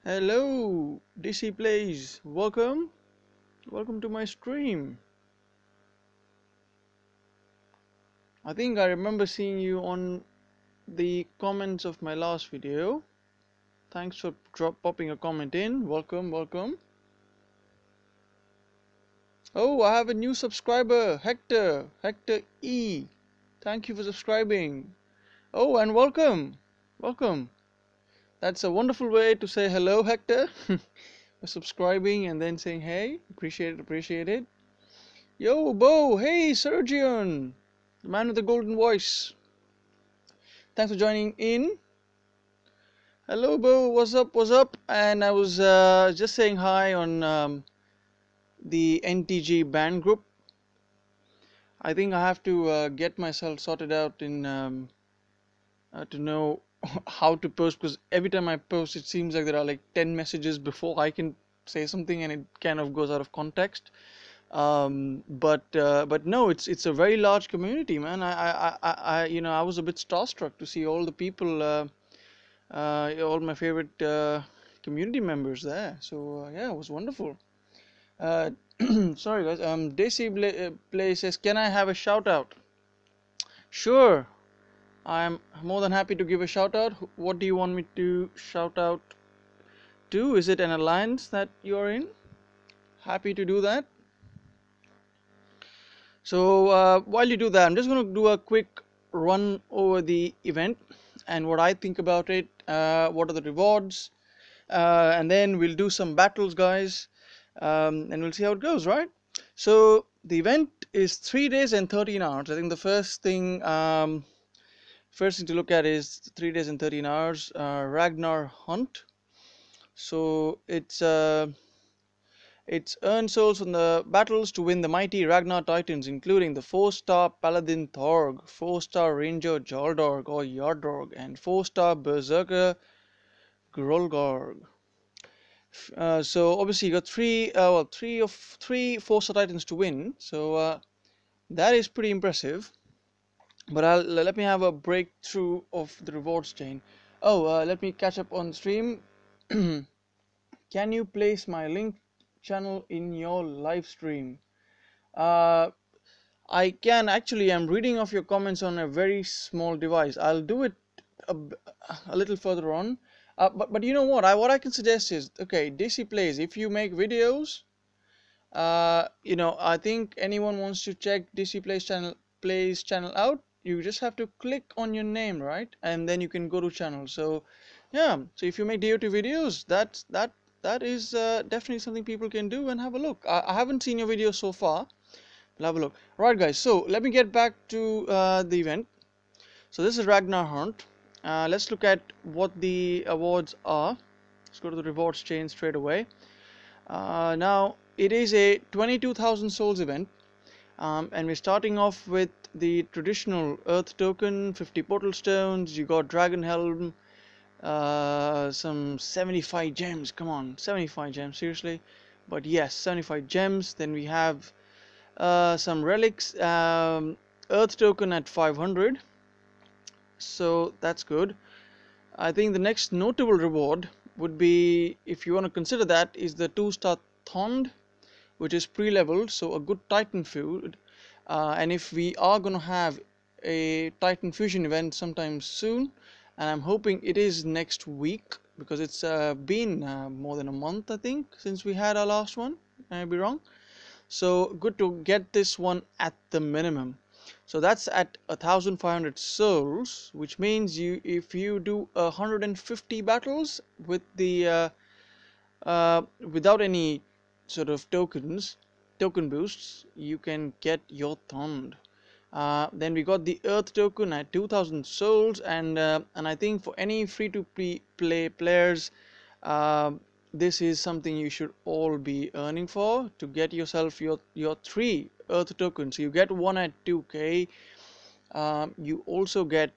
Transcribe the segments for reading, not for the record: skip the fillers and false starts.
Hello, DC Plays. Welcome to my stream. I think I remember seeing you on the comments of my last video. Thanks for popping a comment in. Welcome. Oh, I have a new subscriber, Hector E. Thank you for subscribing. Oh, and welcome. That's a wonderful way to say hello, Hector. For subscribing and then saying hey. Appreciate it. Yo, Bo. Hey, Sergion. The man with the golden voice. Thanks for joining in. Hello, Bo. What's up? And I was just saying hi on the NTG band group. I think I have to get myself sorted out in to know how to post, because every time I post, it seems like there are like 10 messages before I can say something, and it kind of goes out of context. But no, it's a very large community, man. I was a bit starstruck to see all the people, all my favorite community members there. So yeah, it was wonderful. Uh, sorry guys. Daisy Play says, "Can I have a shout out?" Sure, I'm more than happy to give a shout out. What do you want me to shout out to? Is it an alliance that you're in? Happy to do that. So while you do that, I'm just going to do a quick run over the event and what I think about it. What are the rewards? And then we'll do some battles, guys, and we'll see how it goes, right? So the event is 3 days and 13 hours. I think the first thing to look at is 3 days and 13 hours Ragnar hunt. So it's earn souls from the battles to win the mighty Ragnar Titans, including the 4-star Paladin Thorg, 4-star Ranger Jaldorg or Yardorg, and 4-star Berserker Grolgorg. So obviously you got three 4-star Titans to win. So that is pretty impressive. But let me have a breakthrough of the rewards chain. Oh, let me catch up on stream. Can you place my link channel in your live stream? Uh, I can actually. I'm reading off your comments on a very small device. I'll do it a, a little further on. But you know what I can suggest is, okay, DC Plays. If you make videos, I think anyone wants to check DC Plays channel out, you just have to click on your name, right, and then you can go to channel. So yeah, so if you make DoT videos, that is definitely something people can do and have a look. I haven't seen your videos so far. We'll have a look. Right, guys, so let me get back to the event. So this is Ragnar Hunt. Let's look at what the awards are. Let's go to the rewards chain straight away. Now it is a 22,000 souls event, and we're starting off with the traditional Earth token, 50 portal stones. You got Dragon Helm, some 75 gems. Come on, 75 gems, seriously. But yes, 75 gems. Then we have some relics, Earth token at 500. So that's good. I think the next notable reward would be, if you want to consider that, is the 2-star Thond, which is pre-leveled, so a good Titan food. And if we are going to have a Titan fusion event sometime soon, and I'm hoping it is next week, because it's been more than a month, I think, since we had our last one. I may be wrong. So good to get this one at the minimum. So that's at 1,500 souls, which means if you do 150 battles with the without any sort of token boosts, you can get your Thond. Then we got the Earth token at 2,000 souls, and I think for any free-to-play players, this is something you should all be earning for, to get yourself your 3 Earth tokens. So you get one at 2k. You also get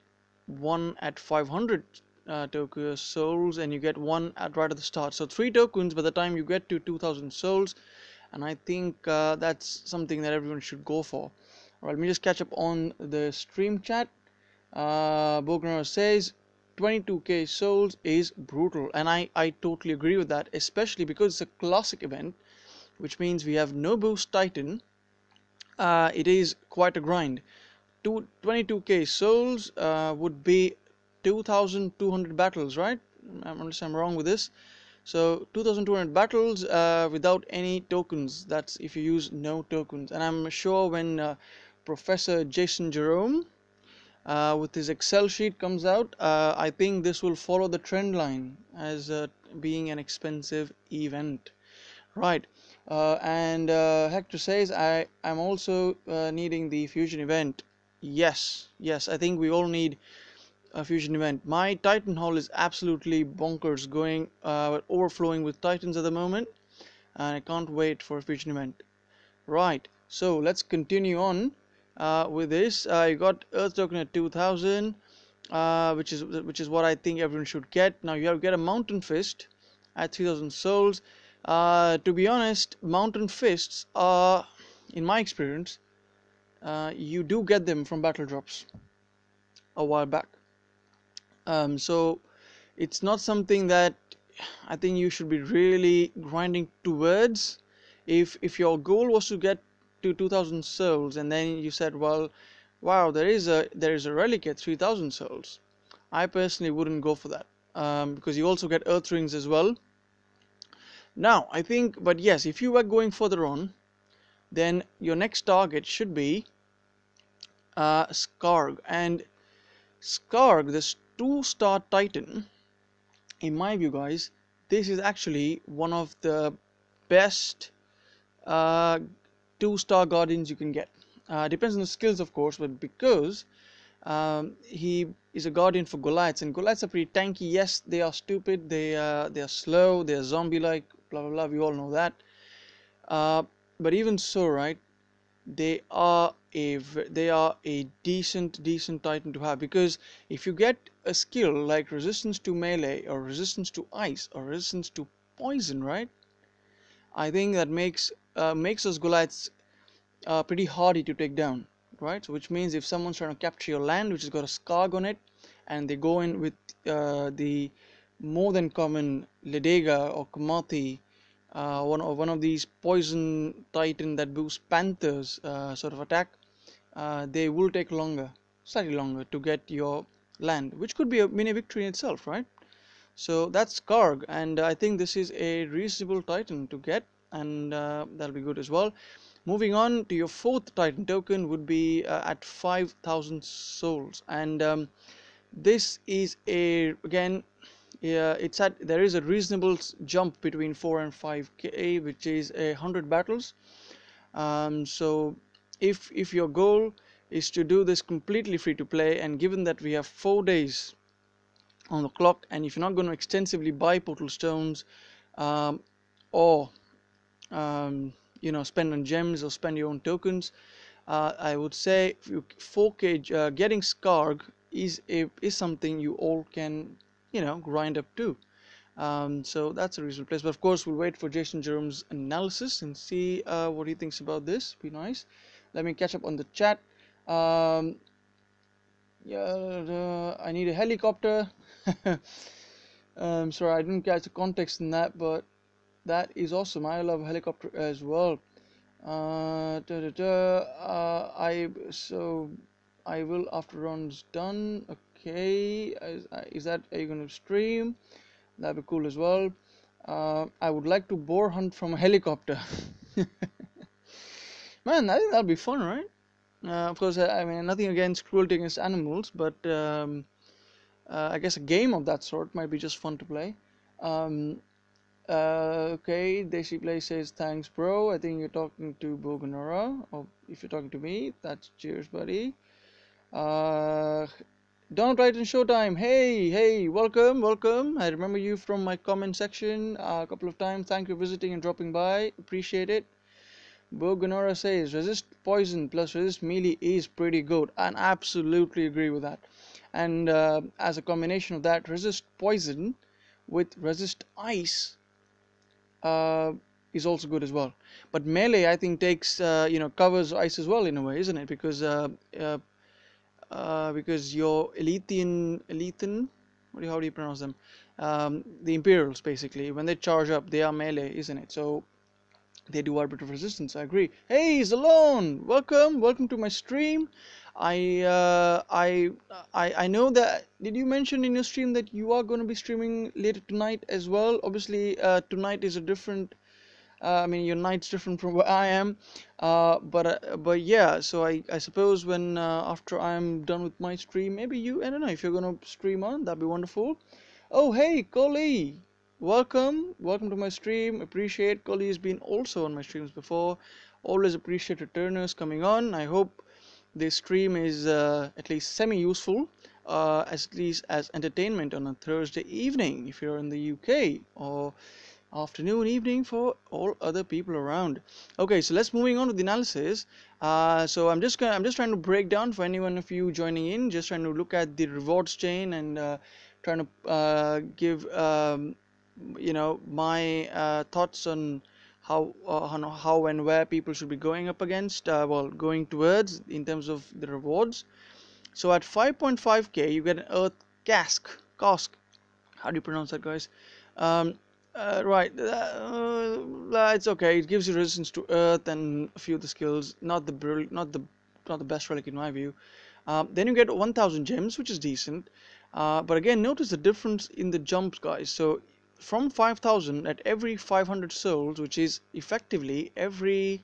one at 500 token souls, and you get one right at the start. So 3 tokens by the time you get to 2,000 souls, and I think that's something that everyone should go for. Alright, let me just catch up on the stream chat. Bogner says, 22k souls is brutal, and I totally agree with that, especially because it's a classic event, which means we have no boost Titan. It is quite a grind. 22k souls would be 2200 battles, right? Unless I'm wrong with this. So 2200 battles without any tokens. That's if you use no tokens. And I'm sure when Professor Jason Jerome with his Excel sheet comes out, I think this will follow the trend line as being an expensive event. Right. And Hector says, I'm also needing the fusion event. Yes, yes, I think we all need a fusion event. My Titan Hall is absolutely bonkers, going overflowing with Titans at the moment, and I can't wait for a fusion event. Right, so let's continue on with this. I got Earth Token at 2000, which is what I think everyone should get. Now you have to get a Mountain Fist at 3000 souls. To be honest, Mountain Fists are, in my experience, you do get them from battle drops a while back. So it's not something that I think you should be really grinding towards. If your goal was to get to 2000 souls and then you said, well, wow, there is a relic at 3000 souls, I personally wouldn't go for that, because you also get earth rings as well. Now I think, but yes, if you were going further on, then your next target should be Skarg. And Skarg, this 2-star Titan, in my view, guys, this is actually one of the best uh, 2-star guardians you can get. Depends on the skills, of course, but because he is a guardian for Goliaths, and Goliaths are pretty tanky. Yes, they are stupid, they are slow, they are zombie-like, blah blah blah. We all know that. But even so, right? They are a decent Titan to have, because if you get a skill like resistance to melee or resistance to ice or resistance to poison, right? I think that makes those Goliaths pretty hardy to take down, right? So which means if someone's trying to capture your land, which has got a Skarg on it, and they go in with the more than common Ledega or Kamathi, one of these poison Titan that boosts Panthers sort of attack, they will take slightly longer to get your land, which could be a mini victory in itself, right? So that's Karg, and I think this is a reasonable Titan to get, and that'll be good as well. Moving on to your 4th Titan token would be at 5000 souls, and this is again, yeah, there is a reasonable jump between 4 and 5k, which is 100 battles. So if your goal is to do this completely free to play, and given that we have 4 days on the clock, and if you're not going to extensively buy portal stones, or spend on gems or spend your own tokens, I would say 4k getting Skarg is something you all can grind up to. So that's a reasonable place, but of course we'll wait for Jason Jerome's analysis and see what he thinks about this. Be nice. Let me catch up on the chat. Yeah, I need a helicopter. Sorry, I didn't catch the context in that, but that is awesome. I love helicopter as well. I will after round's done. Okay, are you gonna stream? That'd be cool as well. I would like to boar hunt from a helicopter. Man, I think that'll be fun, right? Of course, I mean, nothing against cruelty against animals, but I guess a game of that sort might be just fun to play. Okay, Desi Play says thanks, bro. I think you're talking to Boganora, or if you're talking to me, that's cheers, buddy. Donald Titan Showtime. Hey, welcome. I remember you from my comment section a couple of times. Thank you for visiting and dropping by. Appreciate it. Boganora says resist poison plus resist melee is pretty good, and I absolutely agree with that. And as a combination of that, resist poison with resist ice is also good as well. But melee, I think, takes covers ice as well in a way, isn't it? Because your Elithian, how do you pronounce them? The Imperials, basically. When they charge up, they are melee, isn't it? So they do a bit of resistance. I agree. Hey, Zalon, welcome to my stream. I uh, I I know that. Did you mention in your stream that you are going to be streaming later tonight as well? Obviously, tonight is a different. I mean, your night's different from where I am. But yeah. So I suppose when after I'm done with my stream, maybe you. I don't know if you're gonna stream on. That'd be wonderful. Oh, hey, Coley. Welcome to my stream. Appreciate Coley has been also on my streams before. Always appreciate returners coming on. I hope this stream is at least semi-useful, at least as entertainment on a Thursday evening if you're in the UK, or afternoon, evening for all other people around. Okay, so let's moving on to the analysis. So I'm just trying to break down for anyone of you joining in, just trying to look at the rewards chain and trying to give my thoughts on how and where people should be going up against, well, going towards in terms of the rewards. So at 5.5k you get an earth cask. How do you pronounce that, guys? um, right, it's okay. It gives you resistance to earth and a few of the skills. Not the best relic in my view. Then you get 1000 gems, which is decent. But again, notice the difference in the jumps, guys. So from 5000 at every 500 souls, which is effectively every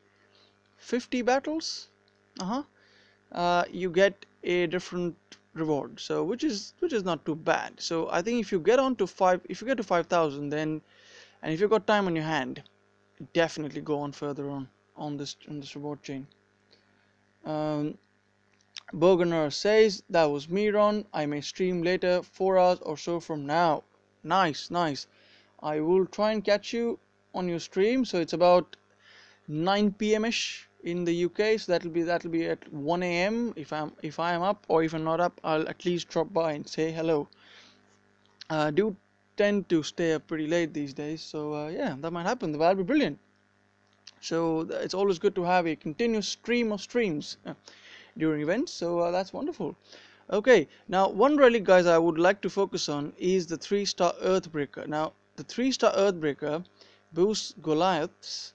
50 battles, uh-huh, you get a different reward. So which is not too bad. So I think if you get to 5000, then, and if you've got time on your hand, definitely go on further on this reward chain. um, Burgener says that was me, Ron. I may stream later, 4 hours or so from now. Nice. I will try and catch you on your stream. So it's about 9 p.m. ish in the UK, so that'll be at 1 a.m. if I am up, or if I'm not up, I'll at least drop by and say hello. Do tend to stay up pretty late these days, so yeah, that might happen. That'll be brilliant. So it's always good to have a continuous stream of streams during events, so that's wonderful. Okay, now one relic, guys, I would like to focus on is the 3-star Earthbreaker. Now the 3-star Earthbreaker boosts Goliaths,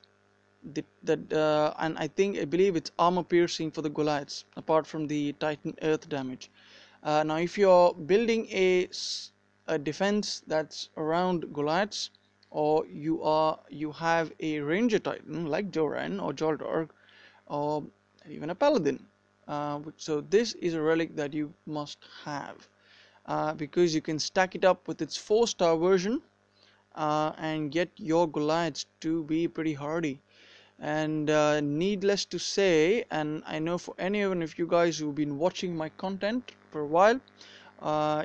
and I believe it's armor piercing for the Goliaths, apart from the Titan Earth damage. Now, if you're building a defense that's around Goliaths, or you have a Ranger Titan like Joran or Joldarg, or even a Paladin, so this is a relic that you must have, because you can stack it up with its 4-star version, and get your Goliaths to be pretty hardy. And needless to say, and I know for anyone of you guys who've been watching my content for a while,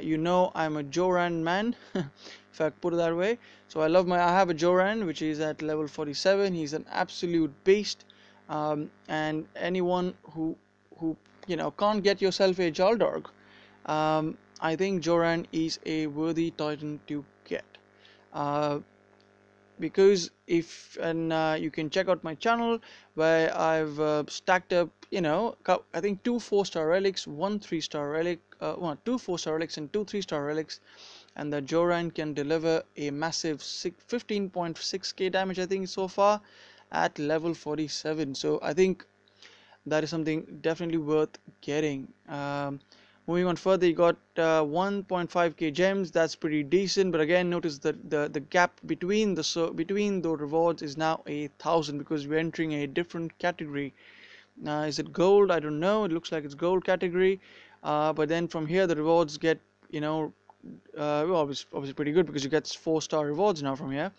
you know I'm a Joran man, if I put it that way. So I have a Joran which is at level 47. He's an absolute beast, and anyone who can't get yourself a Jaldorg, I think Joran is a worthy Titan to get. Uh, because if and you can check out my channel where I've stacked up, I think 2 4-star relics, 1 3-star relic, 2 4-star relics and 2 3-star relics, and the Joran can deliver a massive 15.6k damage, I think, so far at level 47. So I think that is something definitely worth getting. Moving on further, you got 1.5k gems. That's pretty decent, but again, notice that the gap between the rewards is now 1,000, because we're entering a different category. Is it gold? I don't know. It looks like it's gold category, but then from here the rewards get, well, obviously pretty good, because you get 4-star rewards now from here.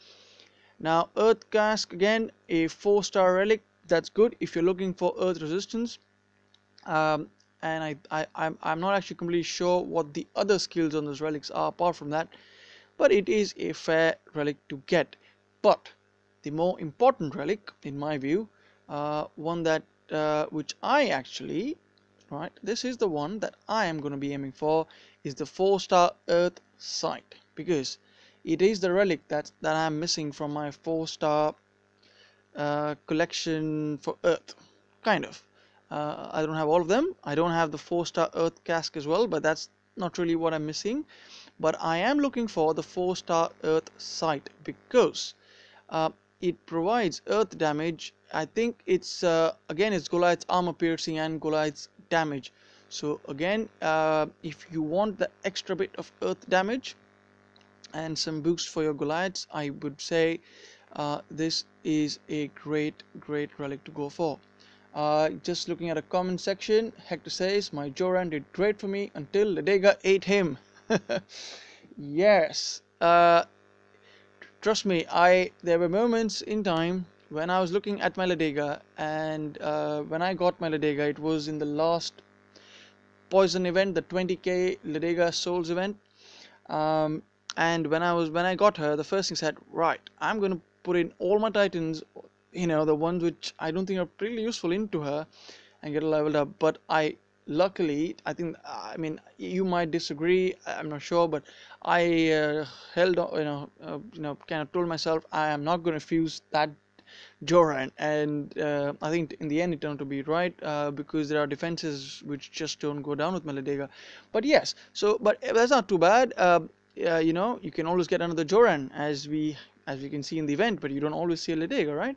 Now Earth Cask, again a 4-star relic. That's good if you're looking for earth resistance. And I'm not actually completely sure what the other skills on those relics are apart from that, but it is a fair relic to get. But the more important relic, in my view, one that which I actually, right, this is the one that I am going to be aiming for, is the 4-star Earth Sight, because it is the relic that I'm missing from my 4-star collection for Earth, kind of. I don't have all of them. I don't have the 4-star Earth Cask as well, but that's not really what I'm missing, but I am looking for the 4-star Earth site because uh, it provides Earth damage. I think it's again it's Goliath's armor piercing and Goliath's damage. So again, if you want the extra bit of Earth damage and some boost for your Goliaths, I would say this is a great relic to go for. Just looking at a comment section, Hector says, my Joran did great for me until Ledega ate him. Yes, trust me, there were moments in time when I was looking at my Ledega, and when I got my Ledega, it was in the last poison event, the 20k Ledega Souls event. Um, and when I got her, the first thing said, right, I'm gonna put in all my Titans, the ones which I don't think are really useful into her, and get her leveled up. But luckily, I mean, you might disagree, I'm not sure, but I held on, kind of told myself I am not going to fuse that Joran, and I think in the end it turned to be right, because there are defenses which just don't go down with Meladega. But yes, but that's not too bad. You can always get another Joran, as we can see in the event, but you don't always see a Ledega, right?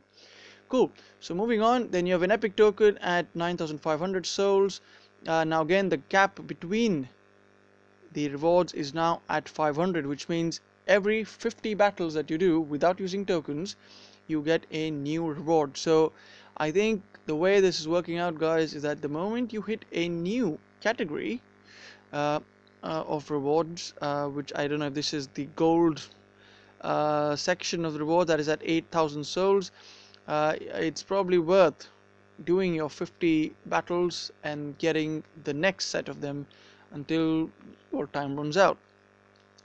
Cool. So moving on, then you have an epic token at 9,500 souls. Now again, the gap between the rewards is now at 500, which means every 50 battles that you do without using tokens, you get a new reward. So I think the way this is working out, guys, is that the moment you hit a new category of rewards, which I don't know if this is the gold section of the reward that is at 8,000 souls, it's probably worth doing your 50 battles and getting the next set of them until your time runs out,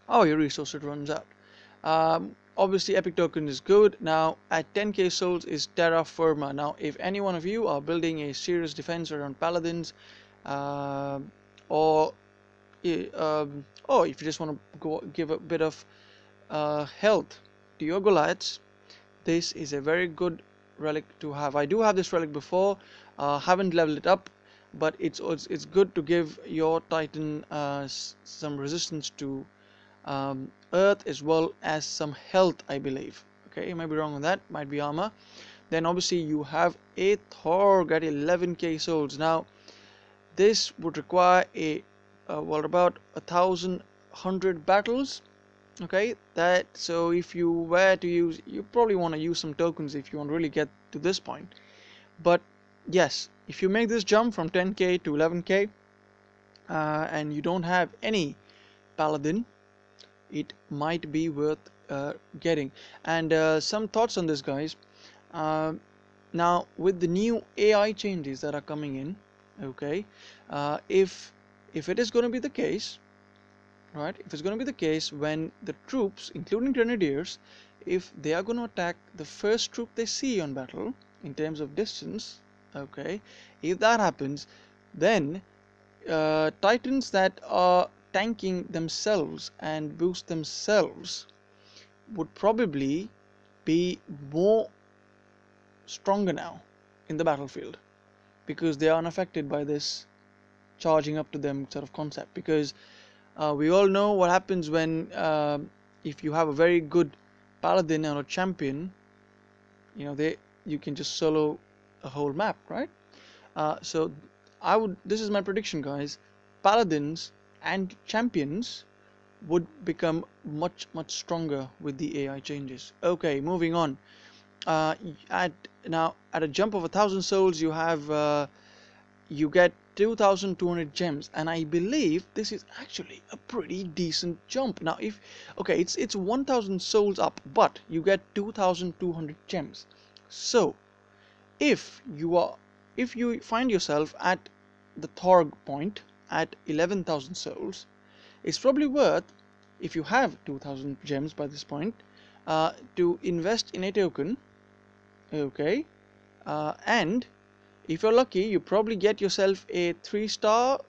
or your resources runs out. Obviously epic token is good. Now at 10k souls is Terra Firma. Now if any one of you are building a serious defense around paladins, or if you just want to give a bit of health to your Goliaths, this is a very good relic to have. I do have this relic before, haven't leveled it up, but it's good to give your Titan some resistance to Earth, as well as some health, I believe. Okay, you might be wrong on that, might be armor. Then obviously you have a Thorg at 11k souls. Now this would require about 1,100 battles. Okay, so if you were to use, you probably want to use some tokens if you want to really get to this point. But yes, if you make this jump from 10k to 11k, and you don't have any paladin, it might be worth getting. And some thoughts on this, guys. Now with the new AI changes that are coming in, okay, if it is going to be the case, right, if it's going to be the case, when the troops, including grenadiers, if they are going to attack the first troop they see on battle in terms of distance, okay, if that happens, then Titans that are tanking themselves and boost themselves would probably be more stronger now in the battlefield, because they are unaffected by this charging up to them sort of concept. Because we all know what happens when if you have a very good paladin or a champion, you can just solo a whole map, right? So this is my prediction, guys. Paladins and champions would become much stronger with the AI changes. Okay, moving on. At a jump of 1,000 souls, you get 2,200 gems, and I believe this is actually a pretty decent jump. Now it's 1,000 souls up, but you get 2,200 gems. So if you find yourself at the Thorg point at 11,000 souls, it's probably worth, if you have 2,000 gems by this point, to invest in a token. Okay, and if you're lucky, you probably get yourself a 3-star,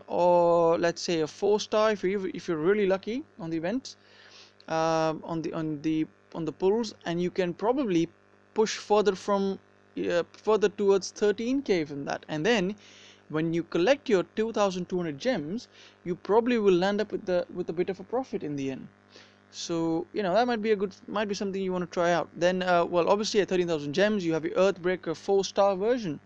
or let's say a 4-star if you're really lucky on the events, on the pulls, and you can probably push further towards 13k from that. And then when you collect your 2,200 gems, you probably will land up with a bit of a profit in the end. So that might be something you want to try out. Then well, obviously at 13,000 gems you have your Earthbreaker 4-star version.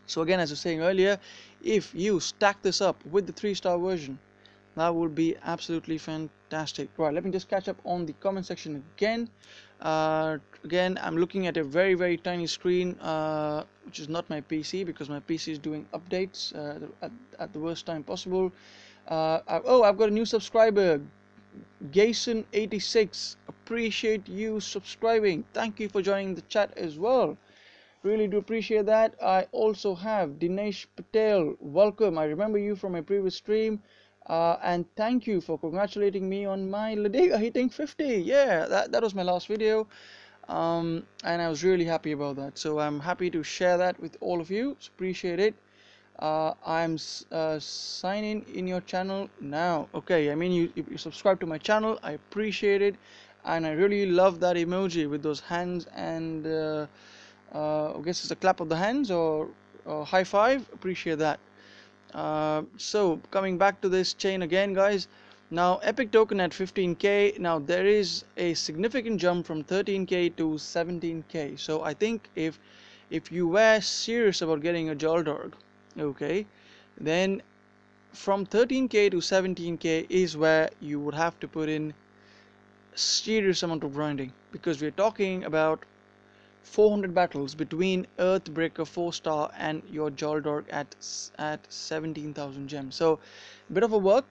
So again, as I was saying earlier, if you stack this up with the 3-star version, that would be absolutely fantastic. Right, let me just catch up on the comment section again. Again, I'm looking at a very tiny screen, which is not my PC, because my PC is doing updates at the worst time possible. Oh, I've got a new subscriber, Gason86. Appreciate you subscribing. Thank you for joining the chat as well. Really do appreciate that. I also have Dinesh Patel. Welcome. I remember you from my previous stream. And thank you for congratulating me on my Ladega hitting 50. Yeah, that was my last video. And I was really happy about that. So I'm happy to share that with all of you. So appreciate it. I'm signing in your channel now. Okay, I mean, you subscribe to my channel. I appreciate it. And I really love that emoji with those hands and I guess it's a clap of the hands or high five. Appreciate that. So coming back to this chain again, guys. Now epic token at 15k. Now there is a significant jump from 13k to 17k. So I think if you were serious about getting a Jaldorg, okay, then from 13k to 17k is where you would have to put in serious amount of grinding, because we're talking about 400 battles between Earthbreaker 4-star and your Jaldorg at 17,000 gems. So a bit of a work,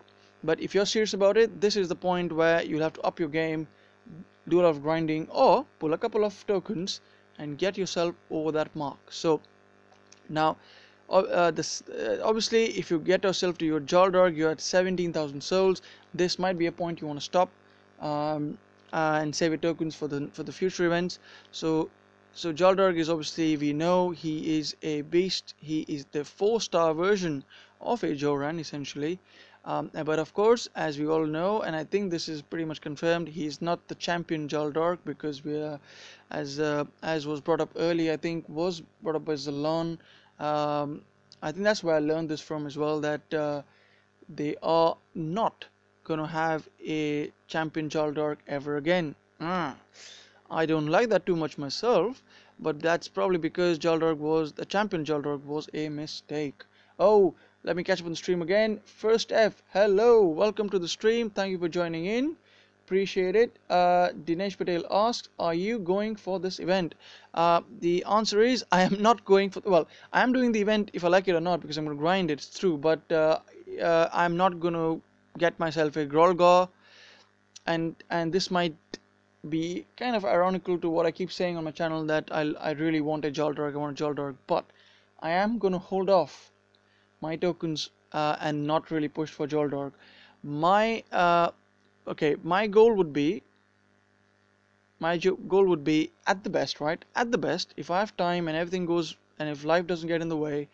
but if you're serious about it, this is the point where you'll have to up your game, do a lot of grinding, or pull a couple of tokens and get yourself over that mark. So now obviously if you get yourself to your Jaldorg, you're at 17,000 souls. This might be a point you want to stop and save your tokens for the future events. So Jaldorg is, obviously, we know he is a beast. He is the 4-star version of a Joran, essentially. But of course, as we all know, and I think this is pretty much confirmed, he is not the champion Jaldorg, because we are, as was brought up earlier, I think was brought up by Zalon. I think that's where I learned this from as well, that they are not gonna have a champion Jaldorg ever again. I don't like that too much myself, but that's probably because the champion Jaldorg was a mistake. Oh, let me catch up on the stream again. First F, hello, welcome to the stream. Thank you for joining in. Appreciate it. Dinesh Patel asks, are you going for this event? The answer is, I am not going for, well, I am doing the event if I like it or not, because I'm going to grind it, it's true, but I'm not going to get myself a Grolgar, and this might be kind of ironical to what I keep saying on my channel, that I really want a Jaldorg, I want a Jaldorg, but I am going to hold off my tokens and not really push for Jaldorg. My goal would be at the best, right? At the best, if I have time and everything goes, and if life doesn't get in the way,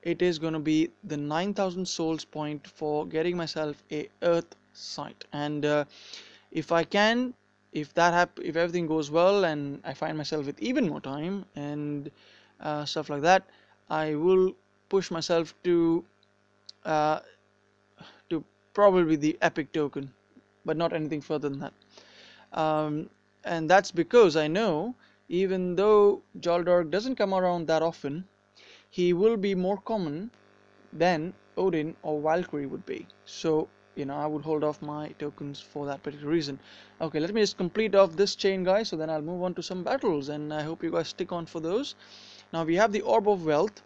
it is going to be the 9,000 souls point for getting myself a Earth site. And if I can, if everything goes well and I find myself with even more time and stuff like that, I will push myself to probably the epic token, but not anything further than that. And that's because I know, even though Jaldorg doesn't come around that often, he will be more common than Odin or Valkyrie would be. So I would hold off my tokens for that particular reason. Okay, let me just complete off this chain, guys, so then I'll move on to some battles, and I hope you guys stick on for those. Now we have the Orb of Wealth,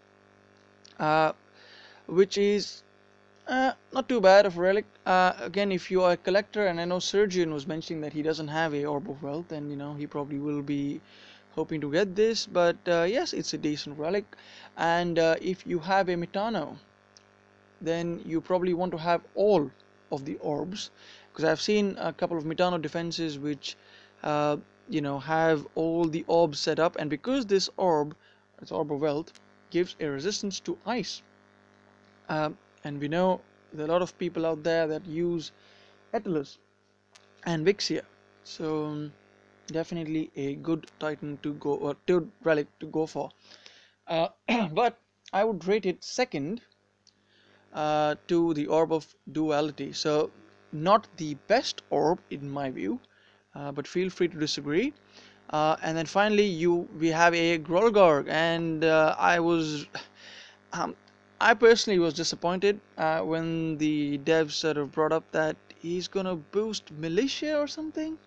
which is not too bad of a relic. Again, if you are a collector, and I know Surgeon was mentioning that he doesn't have a Orb of Wealth, and he probably will be hoping to get this, but yes, it's a decent relic. And if you have a Mitano, then you probably want to have all of the orbs, because I've seen a couple of Mitano defenses which have all the orbs set up, and because this Orb of Wealth, gives a resistance to ice, and we know there are a lot of people out there that use Etelus and Vixia, so definitely a good Titan to go, or good relic to go for. But I would rate it second to the orb of duality. So not the best orb in my view, but feel free to disagree. And then finally, we have a Grolgor, and um, I personally was disappointed when the devs sort of brought up that he's gonna boost militia or something,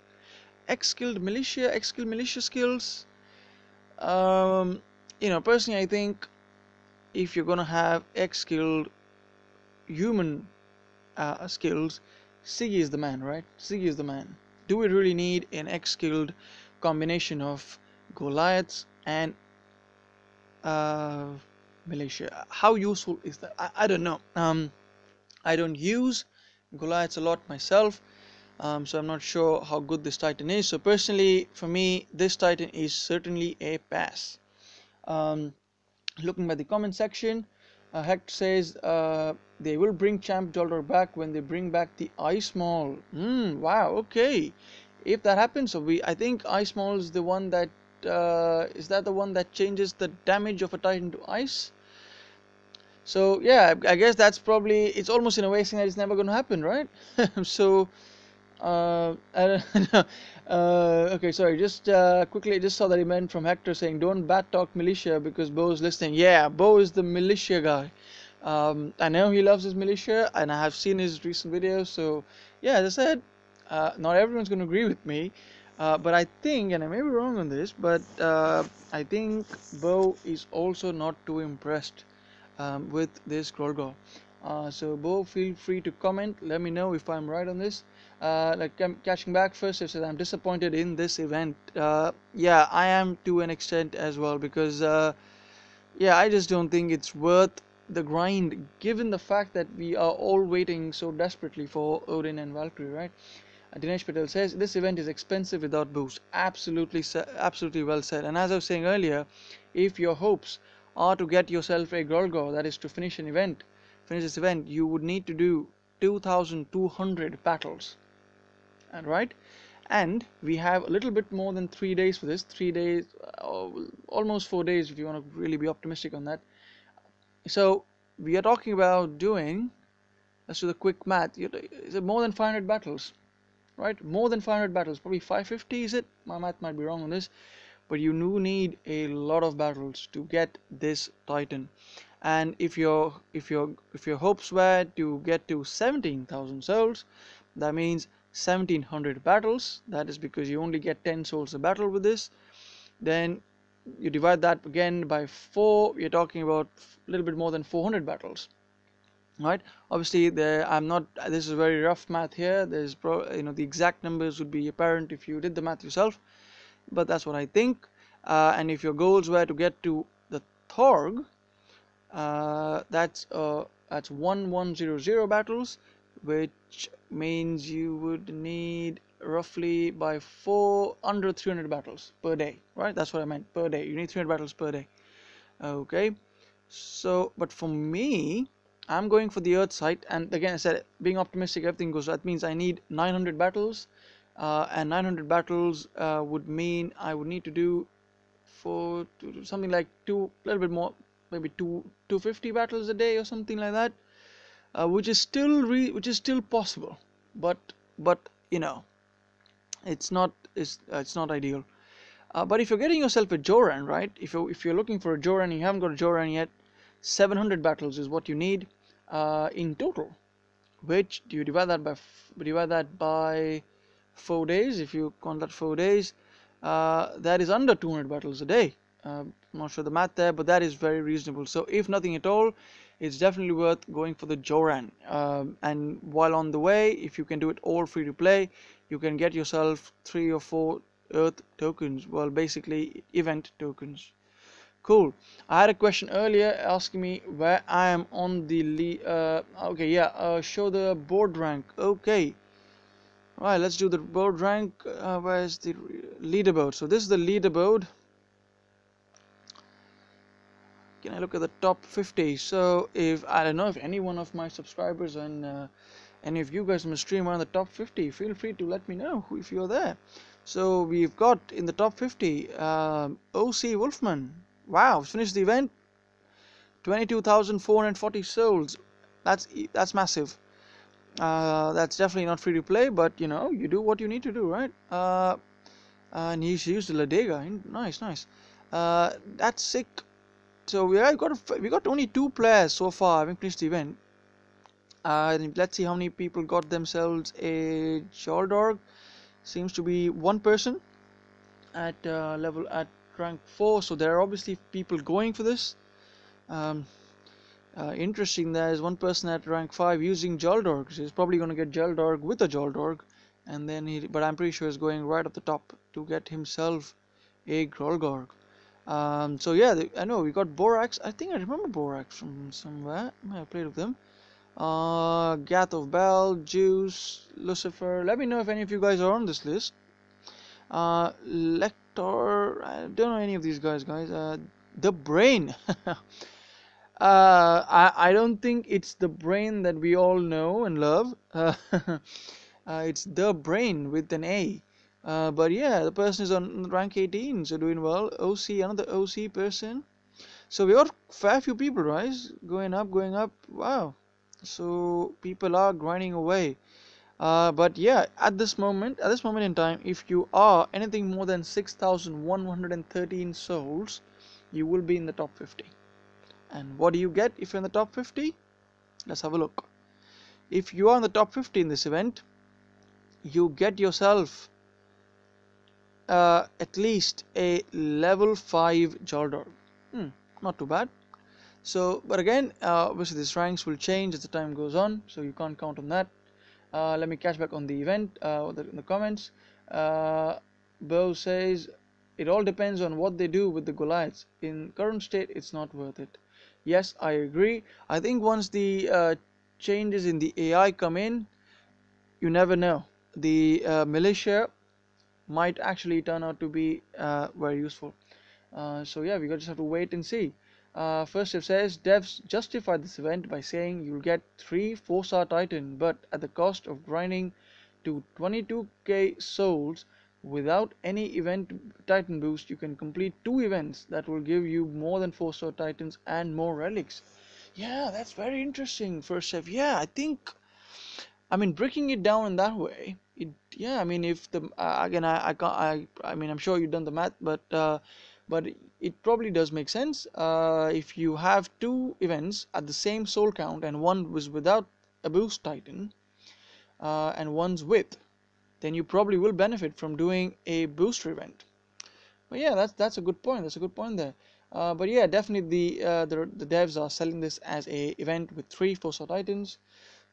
X-skilled militia skills. Um, personally, I think if you're gonna have X-skilled human skills, Siggy is the man, right? Siggy is the man. Do we really need an X-skilled combination of Goliaths and uh, militia? How useful is that? I don't know. I don't use Goliaths a lot myself, so I'm not sure how good this Titan is. So personally, for me, this Titan is certainly a pass. Um, Looking at the comment section, Hector says they will bring Champ Dollar back when they bring back the Ice Maul. Wow, okay. If that happens, so I think Ice Maul is the one that is that the one that changes the damage of a Titan to ice? So yeah, I guess that's probably, it's almost in a way saying that it's never going to happen, right? So I don't know. Okay, sorry. Just quickly, I just saw that email from Hector saying, "Don't bad talk militia because Bo's listening." Yeah, Bo is the militia guy. I know he loves his militia, and I have seen his recent videos. So yeah, as I said, not everyone's going to agree with me, but I think, and I may be wrong on this, but I think Bo is also not too impressed with this Grolgor. So Bo, feel free to comment. Let me know if I'm right on this. Like I'm catching back first, it says I'm disappointed in this event. Yeah, I am to an extent as well because yeah, I just don't think it's worth the grind given the fact that we are all waiting so desperately for Odin and Valkyrie, right? Dinesh Patel says this event is expensive without boost. Absolutely, absolutely well said. And as I was saying earlier, if your hopes are to get yourself a Grolgor, that is to finish this event, you would need to do 2,200 battles. And right, and we have a little bit more than 3 days for this. 3 days, almost 4 days if you want to really be optimistic on that. So we are talking about doing, let's do the quick math. Is it more than 500 battles? Right, more than 500 battles, probably 550, is it? My math might be wrong on this, but you do need a lot of battles to get this Titan. And if your hopes were to get to 17,000 souls, that means 1700 battles. That is because you only get 10 souls a battle with this. Then you divide that again by 4, you're talking about a little bit more than 400 battles. Right, obviously I'm not, this is very rough math here. There's the exact numbers would be apparent if you did the math yourself, but that's what I think. And if your goals were to get to the Thorg, that's 1100 battles, which means you would need roughly by 4 under 300 battles per day, right? That's what I meant, per day. You need 300 battles per day. Okay, so but for me, I'm going for the Earth site, and again I said, being optimistic, everything goes. That means I need 900 battles, and 900 battles would mean I would need to do something like a little bit more, maybe 250 battles a day or something like that, which is still possible, but it's not ideal. But if you're getting yourself a Joran, right? If you're looking for a Joran, you haven't got a Joran yet, 700 battles is what you need in total. Which do you divide that by 4 days? If you count that 4 days, that is under 200 battles a day. I'm not sure the math there, but that is very reasonable. So if nothing at all, it's definitely worth going for the Joran. And while on the way, if you can do it all free to play, you can get yourself 3 or 4 Earth tokens. Well, basically event tokens. Cool. I had a question earlier asking me where I am on the okay, yeah, show the board rank. Okay. Right, let's do the board rank. Where's the leaderboard? So this is the leaderboard. Can I look at the top 50? So if I don't know if any one of my subscribers and any of you guys on the stream are in the top 50, feel free to let me know if you're there. So we've got in the top 50 OC Wolfman. Wow, finished the event. 22,440 souls. that's massive. That's definitely not free to play, but you know, you do what you need to do, right? And he's used the Ladega. Nice, nice. That's sick. So we got only 2 players so far having finished the event. Let's see how many people got themselves a Jaldorg. Seems to be one person at level at rank 4. So there are obviously people going for this. Um, Interesting. There is one person at rank 5 using Jaldorg. So he's probably going to get Jaldorg with a Jaldorg, and then but I'm pretty sure he's going right at the top to get himself a Grolgorg. So yeah, I know we got Borax. I think I remember Borax from somewhere. I might have played with them. Gath of Bell, Juice, Lucifer. Let me know if any of you guys are on this list. Lector. I don't know any of these guys, guys. The Brain. I don't think it's the brain that we all know and love. It's the brain with an A. But yeah, the person is on rank 18, so doing well. OC, another OC person. So we got fair few people, right? Going up, going up. Wow. So people are grinding away. But yeah, at this moment in time, if you are anything more than 6,113 souls, you will be in the top 50. And what do you get if you're in the top 50? Let's have a look. If you are in the top 50 in this event, you get yourself at least a level 5 Jaldor. Not too bad. So, but again, obviously these ranks will change as the time goes on, so you can't count on that. Let me catch back on the event in the comments. Bo says, it all depends on what they do with the Goliaths. In current state, it's not worth it. Yes, I agree. I think once the changes in the AI come in, you never know. The militia might actually turn out to be very useful. So yeah, we just have to wait and see. First it says devs justify this event by saying you'll get 3 4-star Titan, but at the cost of grinding to 22k souls. Without any event Titan boost, you can complete 2 events that will give you more than 4-star Titans and more relics. Yeah, that's very interesting. First Chef. Yeah, I mean, breaking it down in that way, yeah, I mean, if the again, I can't, I mean, I'm sure you've done the math, but it probably does make sense. If you have 2 events at the same soul count and one was without a boost Titan, and one's with, then you probably will benefit from doing a booster event. But yeah, that's a good point. That's a good point there. But yeah, definitely the devs are selling this as a event with 3 4-star Titans.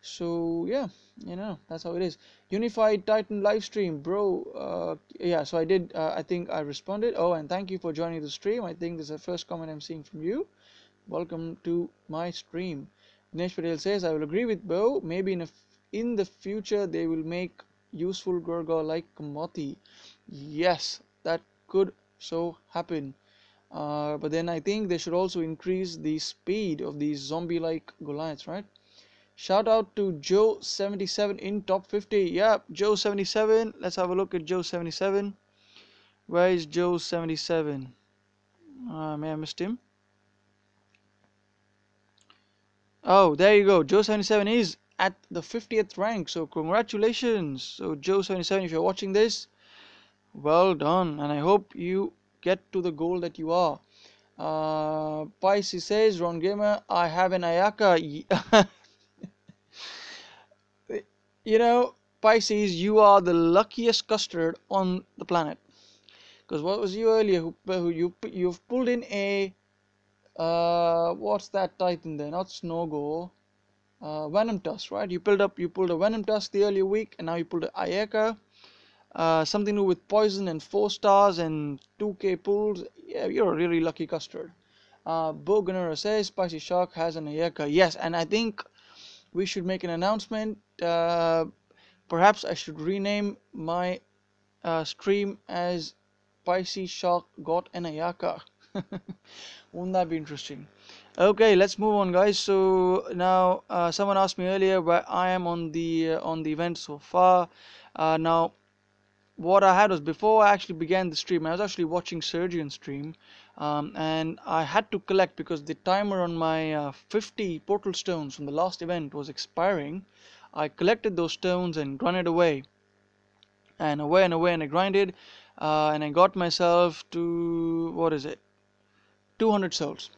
So yeah, you know, that's how it is. Unified Titan live stream, bro. Yeah, so I did. I think I responded. Oh, and thank you for joining the stream. I think this is the first comment I'm seeing from you. Welcome to my stream. Dinesh Patel says, I will agree with Bo. Maybe in the future they will make useful Gorgor like Kamoti. Yes, that could so happen. But then I think they should also increase the speed of these zombie-like Goliaths, right? Shout out to Joe77 in top 50. Yeah, Joe77. Let's have a look at Joe77. Where is Joe77? May I missed him? Oh, there you go. Joe77 is at the 50th rank. So congratulations. So Joe77, if you're watching this, well done. And I hope you get to the goal that you are. Pisces says, Ron Gamer, I have an Ayaka. You know, Pisces, you are the luckiest custard on the planet. Because what was you earlier? You've pulled in a what's that Titan there? Not Snogo, Venom Tusk, right? You pulled a Venom Tusk the earlier week, and now you pulled an Ayaka. Something to do with poison and 4 stars and 2k pulls. Yeah, you're a really lucky custard. Boganera says Spicy Shark has an Ayaka. Yes, and I think we should make an announcement. Perhaps I should rename my stream as Spicy Shark got an Ayaka. Won't that be interesting? Okay, let's move on, guys. So now someone asked me earlier where I am on the event so far. Now what I had was, before I actually began the stream, I was actually watching Surgeon's stream, and I had to collect because the timer on my 50 portal stones from the last event was expiring. I collected those stones and grinded away and away and away, and I grinded, and I got myself to, what is it, 200 souls.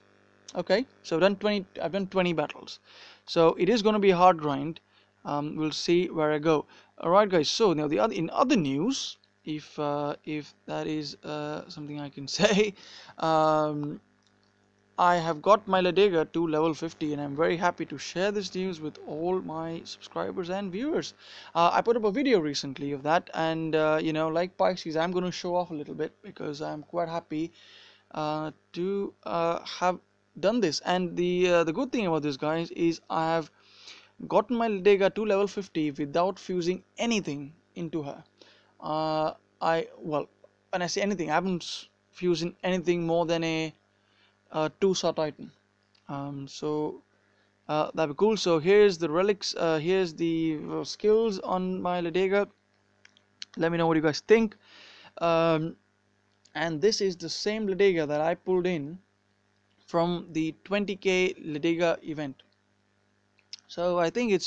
Okay, so I've done 20 battles, so it is going to be a hard grind. We'll see where I go. All right, guys, so now in other news, if that is something I can say, um, I have got my Ladega to level 50, and I'm very happy to share this news with all my subscribers and viewers. I put up a video recently of that, and like Pisces, I'm going to show off a little bit because I'm quite happy to have done this. And the good thing about this, guys, is I have gotten my Ladega to level 50 without fusing anything into her. Well, when I say anything, I haven't fused anything more than a 2-star Titan. So that'd be cool. So here's the relics. Here's the skills on my Ladega. Let me know what you guys think. Um, and this is the same Ladega that I pulled in from the 20k Ladega event. So I think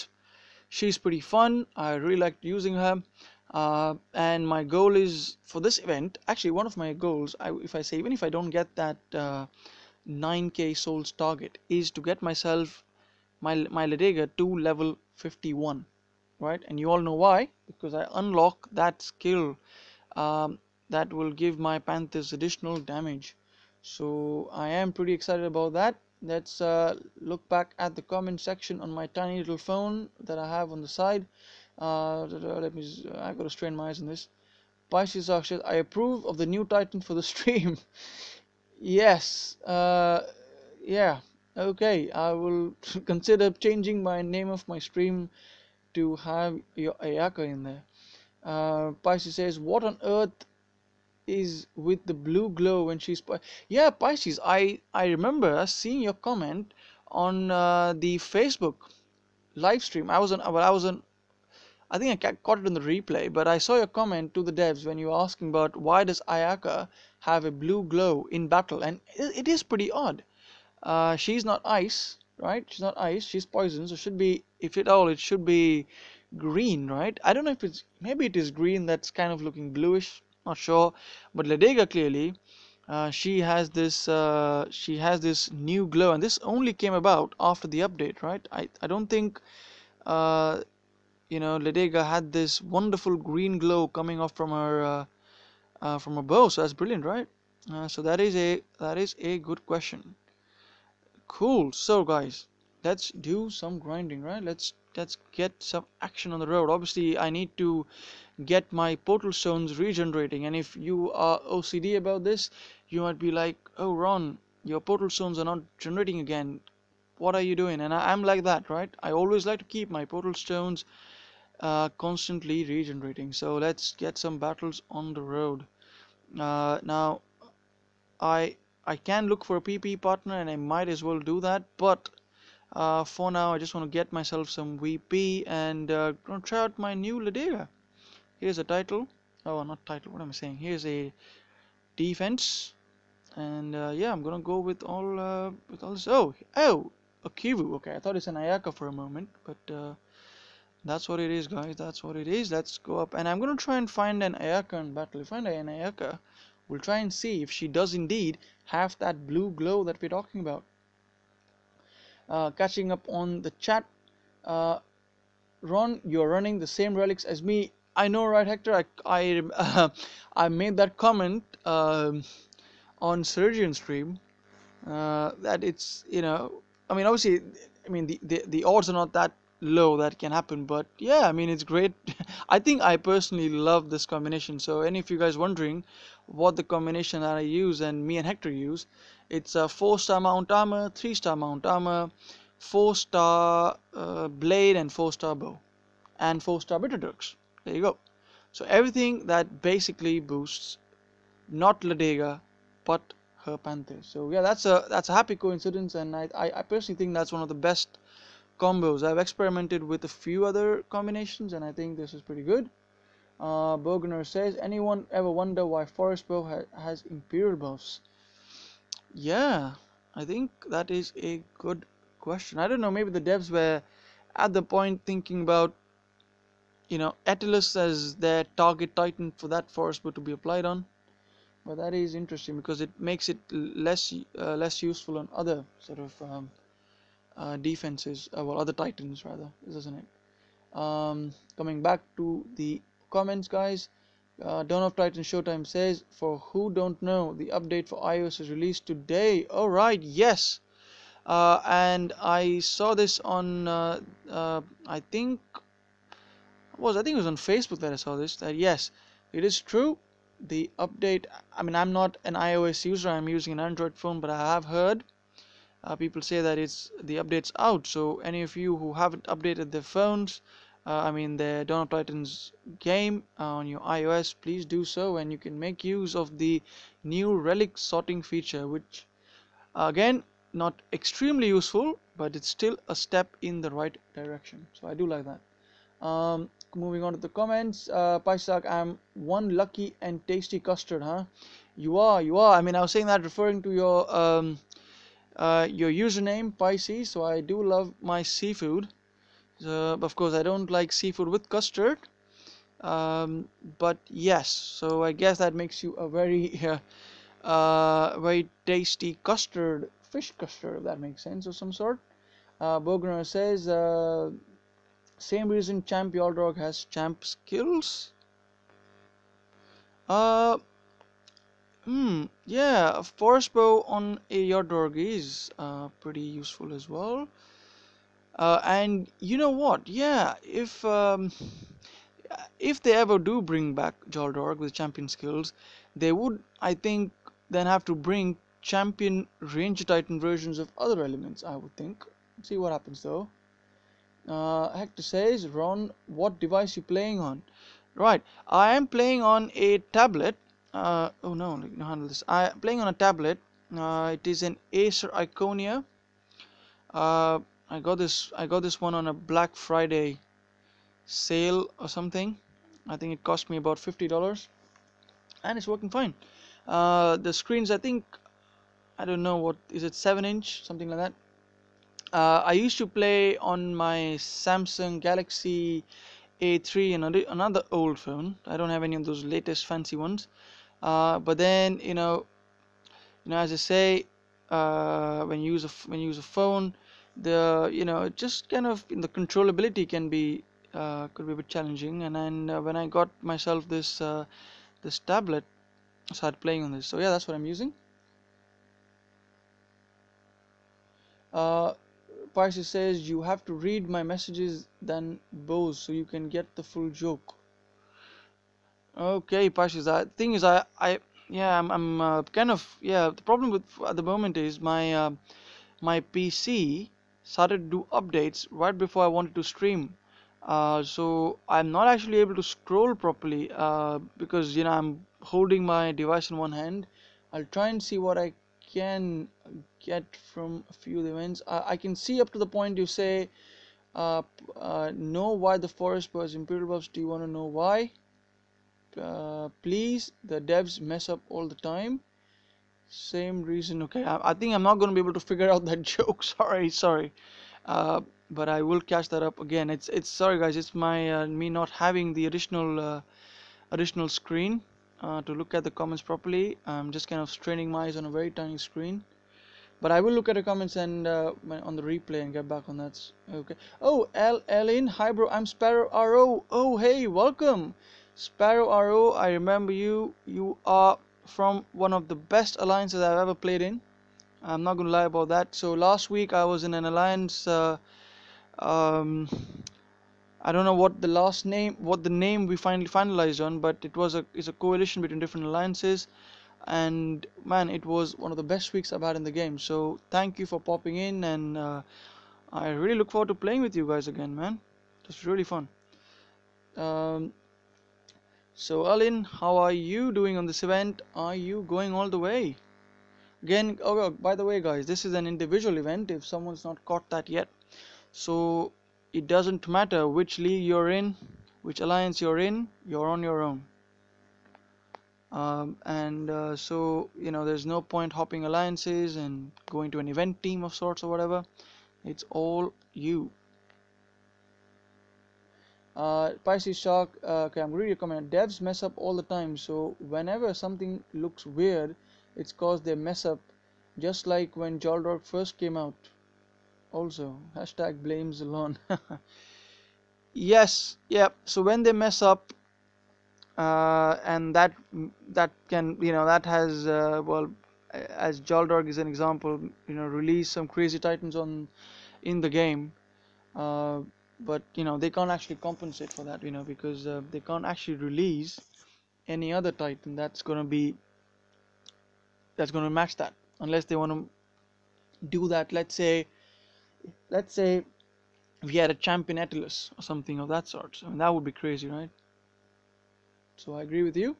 she's pretty fun. I really liked using her. And my goal is for this event, actually one of my goals, even if I don't get that 9k souls target, is to get myself my Ladega to level 51, right? And you all know why, because I unlock that skill um, that will give my Panthers additional damage. So I am pretty excited about that. Let's look back at the comment section on my tiny little phone that I have on the side. I've got to strain my eyes on this. Pisces Akshit, I approve of the new Titan for the stream. Yes, yeah, okay. I will consider changing my name of my stream to have your Ayaka in there. Pisces says, what on earth is with the blue glow when she's... Yeah, Pisces, I remember seeing your comment on the Facebook live stream. I think I caught it in the replay, but I saw your comment to the devs when you were asking about why does Ayaka have a blue glow in battle, and it is pretty odd. She's not ice, right? She's not ice. She's poison, so should be, if at all, it should be green, right? I don't know if maybe it is green that's kind of looking bluish. Not sure, but Ladega clearly, she has this new glow, and this only came about after the update, right? I don't think uh, Ladega had this wonderful green glow coming off from her bow, so that's brilliant, right? So that is a good question. Cool. So guys, let's do some grinding, right? Let's get some action on the road. Obviously, I need to get my portal stones regenerating, and if you are OCD about this, you might be like, oh Ron, your portal stones are not generating again. What are you doing? And I'm like that, right? I always like to keep my portal stones constantly regenerating. So let's get some battles on the road. Now I can look for a PP partner, and I might as well do that, but for now I just want to get myself some VP and gonna try out my new Ladega. Here's a title. Oh, not title, what am I saying? Here's a defense, and yeah, I'm gonna go with all this. Oh, a Kivu. Okay, I thought it's an Ayaka for a moment, but that's what it is, guys. That's what it is. Let's go up, and I'm gonna try and find an Ayaka in battle. If I find an Ayaka, we'll try and see if she does indeed have that blue glow that we're talking about. Catching up on the chat, Ron, you're running the same relics as me. I know, right, Hector? I made that comment on Surgeon stream that it's, I mean, obviously, I mean the odds are not that low that can happen, but yeah, I mean, it's great. I think I personally love this combination. So any of you guys wondering what the combination that I use and me and Hector use, it's a 4-star mount armor, 3-star mount armor, 4-star blade, and 4-star bow, and 4-star bitter dirks. There you go. So everything that basically boosts not Ladega but her Panthers. So yeah, that's a happy coincidence, and I personally think that's one of the best combos. I've experimented with a few other combinations, and I think this is pretty good. Bogner says, anyone ever wonder why Forest Bow has Imperial buffs? Yeah, I think that is a good question. I don't know, maybe the devs were at the point thinking about, Atlas as their target titan for that Forest Bow to be applied on. But that is interesting because it makes it less useful on other sort of defenses, well, other titans rather, doesn't it? Coming back to the comments, guys. Dawn of Titan Showtime says, for who don't know, the update for iOS is released today. All right, yes. And I saw this on, I think it was on Facebook that I saw this. That yes, it is true. The update. I mean, I'm not an iOS user. I'm using an Android phone, but I have heard people say that the update's out. So any of you who haven't updated their phones, I mean the Dawn of Titans game on your iOS, please do so, and you can make use of the new relic sorting feature, which again, not extremely useful, but it's still a step in the right direction. So I do like that. Moving on to the comments, Paisak, I'm one lucky and tasty custard, huh? You are, you are. I mean, I was saying that referring to your username, Pisces. So I do love my seafood. Of course, I don't like seafood with custard. But yes, so I guess that makes you a very, very tasty custard, fish custard, if that makes sense, of some sort. Bogner says, same reason Champ Yaldrog has champ skills. Uh, yeah, Forest Bow on a Yaldrog is pretty useful as well. And you know what? Yeah, if they ever do bring back Jaldorg with champion skills, they would, I think, then have to bring champion Ranger Titan versions of other elements, I would think. See what happens though. Hector says, Ron, what device you playing on? Right, I am playing on a tablet. Oh no, let me handle this. I am playing on a tablet. It is an Acer Iconia. Uh, I got this one on a Black Friday sale or something. I think it cost me about $50, and it's working fine. The screens, I think, I don't know what is it, 7-inch, something like that. I used to play on my Samsung Galaxy A3 and another old phone. I don't have any of those latest fancy ones. But then as I say, when you use a phone, just kind of the controllability could be a bit challenging. And then when I got myself this tablet, I started playing on this. So yeah, that's what I'm using. Uh, Parsi says you have to read my messages then Bose so you can get the full joke. Okay, Parsi, the thing is, I'm kind of, yeah. The problem with at the moment is my PC started to do updates right before I wanted to stream. So I'm not actually able to scroll properly because I'm holding my device in one hand. I'll try and see what I can get from a few events. I can see up to the point you say, know why the forest was Imperial buffs. Do you want to know why? Please, the devs mess up all the time. Same reason. Okay, I think I'm not going to be able to figure out that joke. Sorry. But I will catch that up again. It's sorry guys. It's my me not having the additional screen to look at the comments properly. I'm just kind of straining my eyes on a very tiny screen. But I will look at the comments and on the replay and get back on that. Okay. Oh, Ellen, hi bro. I'm Sparrow RO. Oh, hey, welcome, Sparrow RO. I remember you. You are from one of the best alliances I've ever played in. I'm not gonna lie about that. So last week I was in an alliance. Um, I don't know what the name we finally finalized on, but it's a coalition between different alliances, and man, it was one of the best weeks I've had in the game. So thank you for popping in, and I really look forward to playing with you guys again, man. It was really fun. Um, so Alin, how are you doing on this event? Are you going all the way? Again, oh, by the way, guys, this is an individual event. If someone's not caught that yet, so it doesn't matter which league you're in. which alliance you're in, you're on your own. So there's no point hopping alliances and going to an event team of sorts or whatever. It's all you. Pisces Shark, okay, I'm reading your comment. Devs mess up all the time, so whenever something looks weird, it's cause they mess up, just like when Jaldorg first came out. Also, hashtag blames alone. Yes, yeah. So when they mess up, and that can that has well, as Jaldorg is an example, release some crazy titans on in the game. Uh, but they can't actually compensate for that, because they can't actually release any other titan that's gonna match that, unless they want to do that. Let's say we had a champion Atlas or something of that sort. I mean, that would be crazy, right? So I agree with you.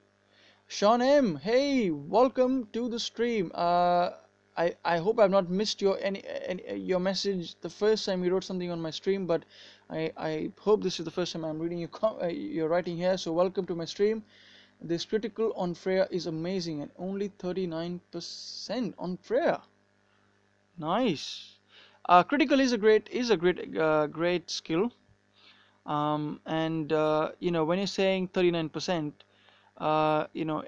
Sean M, hey, welcome to the stream. I hope I've not missed any your message the first time you wrote something on my stream, but I hope this is the first time I'm reading your writing here. So welcome to my stream. This critical on Freya is amazing, and only 39% on Freya. Nice. Critical is a great skill. And when you're saying 39%,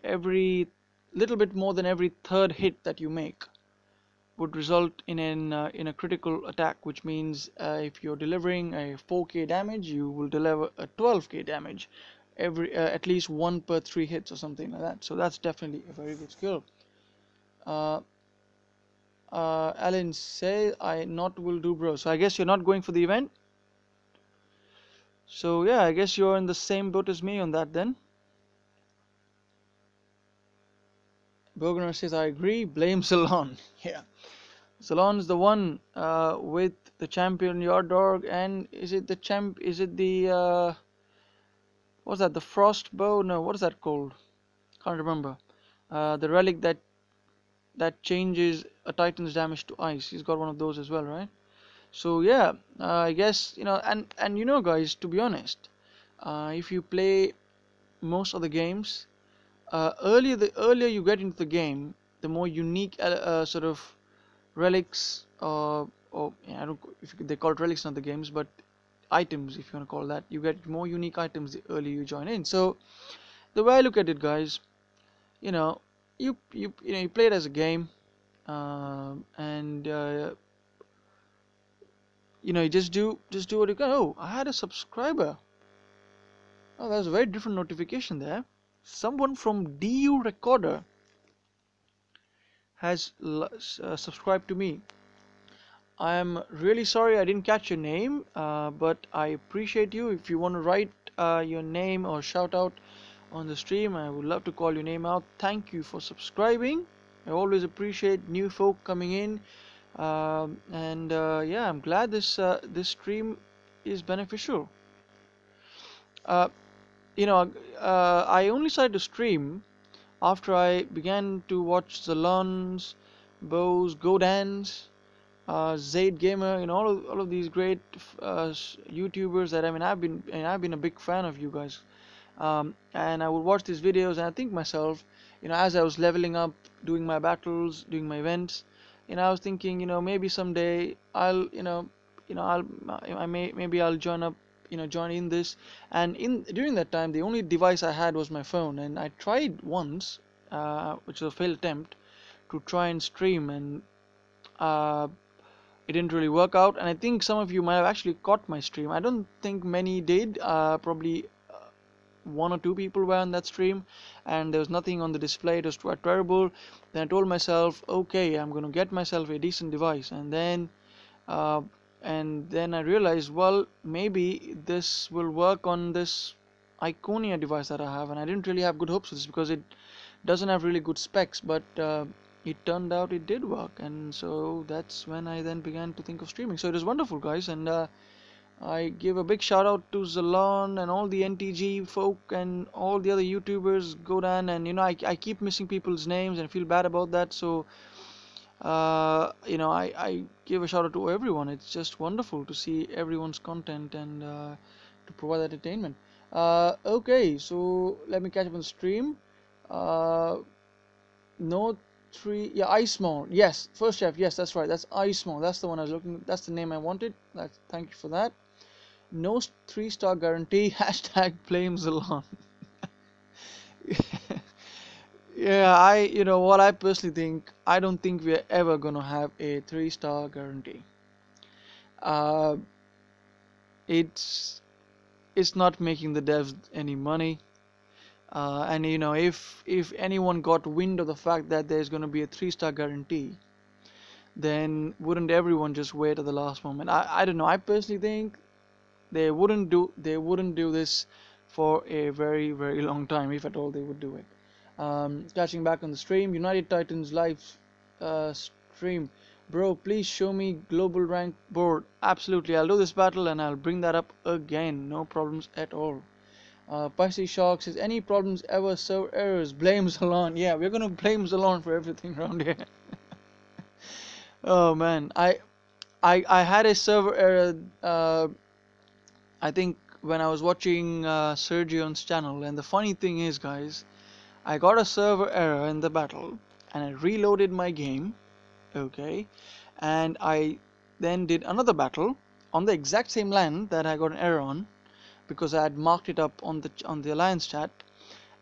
every little bit more than every third hit that you make would result in a critical attack, which means if you're delivering a 4k damage, you will deliver a 12k damage every at least one per 3 hits or something like that. So that's definitely a very good skill. uh, Alan say I not will do, bro. So I guess you're not going for the event. So yeah, I guess you're in the same boat as me on that then. Burgener says I agree, blame Salon. Yeah, Salon is the one with the champion yard dog. And is it the what's that, the frost bow? No, what is that called? Can't remember. The relic that changes a titan's damage to ice. He's got one of those as well, right? So yeah, I guess and guys, to be honest, if you play most of the games, the earlier you get into the game, the more unique sort of relics, or yeah, I don't if they call it relics in the games, but items, if you want to call that, you get more unique items the earlier you join in. So the way I look at it, guys, you know, you play it as a game, and you just do what you can. Oh, I had a subscriber. Oh, there's a very different notification there. Someone from DU Recorder has subscribed to me. I'm really sorry I didn't catch your name, but I appreciate you. If you want to write your name or shout out on the stream, I would love to call your name out. Thank you for subscribing. I always appreciate new folk coming in, and yeah, I'm glad this stream is beneficial. Uh, I only started to stream after I began to watch Zalons, Bose, Godans, Zaid Gamer, all of these great YouTubers that I've been a big fan of you guys, and I would watch these videos and I think myself, as I was leveling up, doing my battles, doing my events, I was thinking, maybe someday maybe I'll join up, join in this, and during that time the only device I had was my phone, and I tried once, which was a failed attempt, to try and stream, and uh, it didn't really work out. And I think some of you might have actually caught my stream. I don't think many did. Probably one or two people were on that stream, and there was nothing on the display. It was quite terrible. Then I told myself, okay, I'm going to get myself a decent device, uh, and then I realized, well, maybe this will work on this Iconia device that I have, and I didn't really have good hopes for this because it doesn't have really good specs, but it turned out it did work, and so that's when I then began to think of streaming. So it was wonderful, guys, and I give a big shout out to Zalon and all the NTG folk and all the other YouTubers, Godan, and I keep missing people's names and feel bad about that. So I give a shout out to everyone. It's just wonderful to see everyone's content and to provide entertainment. Okay, so let me catch up on the stream. Uh, no three, yeah, Ice Small. Yes, first chef. Yes, that's right. That's Ice Small. That's the one I was looking. That's the name I wanted. Thank you for that. No 3-star guarantee. Hashtag blame Zalon. Yeah, you know what, I personally think, I don't think we're ever gonna have a 3-star guarantee. Uh, it's it's not making the devs any money. And you know, if anyone got wind of the fact that there's gonna be a 3-star guarantee, then wouldn't everyone just wait at the last moment? I don't know. I personally think they wouldn't do this for a very very long time, if at all they would do it. Catching back on the stream, United Titans live stream. Bro, please show me global rank board. Absolutely, I'll do this battle and I'll bring that up again. No problems at all. Pisces Shark says, any problems ever, server errors, blame Zalon. Yeah, we're gonna blame Zalon for everything around here. Oh man, I had a server error. I think when I was watching Sergio's channel, and the funny thing is, guys, I got a server error in the battle, and I reloaded my game, okay, and I then did another battle on the exact same land that I got an error on, because I had marked it up on the alliance chat,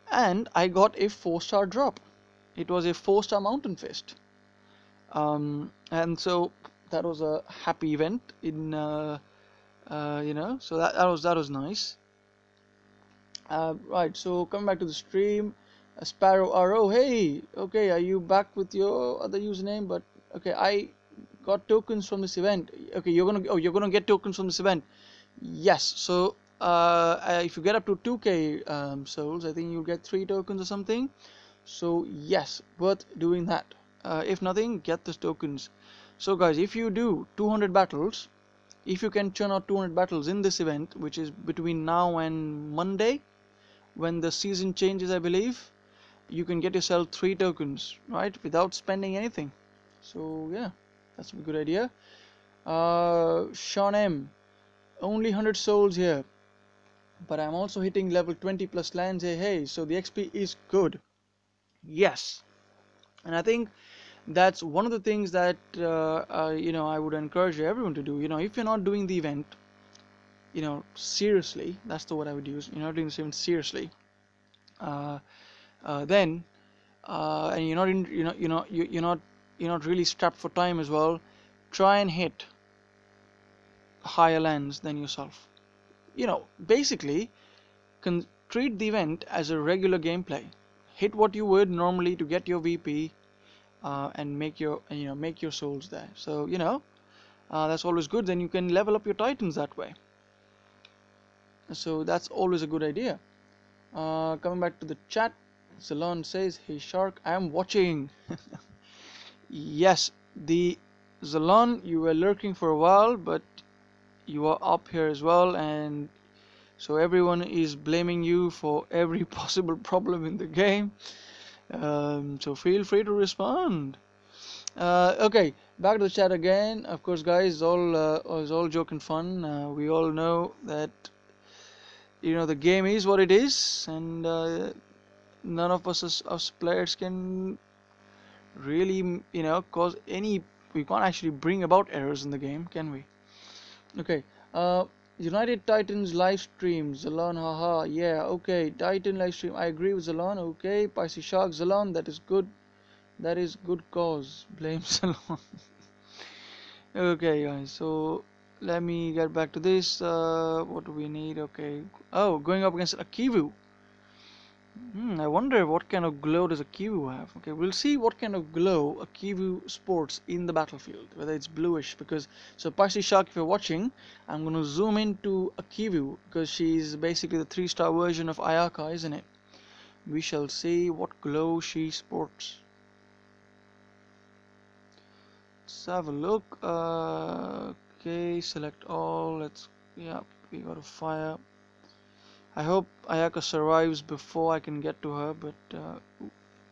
and I got a 4-star drop. It was a 4-star mountain fist, and so that was a happy event in you know, so that was nice. Right, so coming back to the stream, Sparrow RO, hey, okay, are you back with your other username? But okay, I got tokens from this event. Okay, you're gonna get tokens from this event. Yes, so if you get up to 2k souls, I think you'll get 3 tokens or something. So yes, worth doing that. If nothing, get those tokens. So guys, if you do 200 battles, if you can churn out 200 battles in this event, which is between now and Monday, when the season changes, I believe, you can get yourself 3 tokens, right, without spending anything. So yeah, that's a good idea. Sean M, only 100 souls here, but I'm also hitting level 20 plus lands. Hey, so the XP is good. Yes, and I think that's one of the things that you know, I would encourage everyone to do. You know, if you're not doing the event, you know, seriously, that's the word I would use. You're not doing this event seriously. Uh, then and you're not in, you're not really strapped for time as well, try and hit higher lands than yourself. You know, basically, treat the event as a regular gameplay. Hit what you would normally to get your VP, and make your souls there. So you know, that's always good. Then you can level up your titans that way. So that's always a good idea. Coming back to the chat, Salon says, "Hey Shark, I am watching." Yes, the Zalon, you were lurking for a while, but you are up here as well, and so everyone is blaming you for every possible problem in the game. So feel free to respond. Okay, back to the chat again. Of course, guys, it's all joke and fun. We all know that, you know, the game is what it is, and none of us as players can really, you know, cause any. We can't actually bring about errors in the game, can we? Okay. Uh, United Titans live stream. Zalon, haha. Yeah. Okay. Titan live stream. I agree with Zalon. Okay. Pisces Shark. Zalon. That is good. That is good cause. Blame Zalon. Okay, guys. So let me get back to this. What do we need? Okay. Oh, going up against a Kivu. I wonder what kind of glow does a Kivu have. Okay, we'll see what kind of glow a Kivu sports in the battlefield, whether it's bluish. Because, so Parsi Shark, if you're watching, I'm going to zoom into a Kivu because she's basically the 3-star version of Ayaka, isn't it? We shall see what glow she sports. Let's have a look. Okay, select all. Yeah, we got a fire. I hope Ayaka survives before I can get to her, but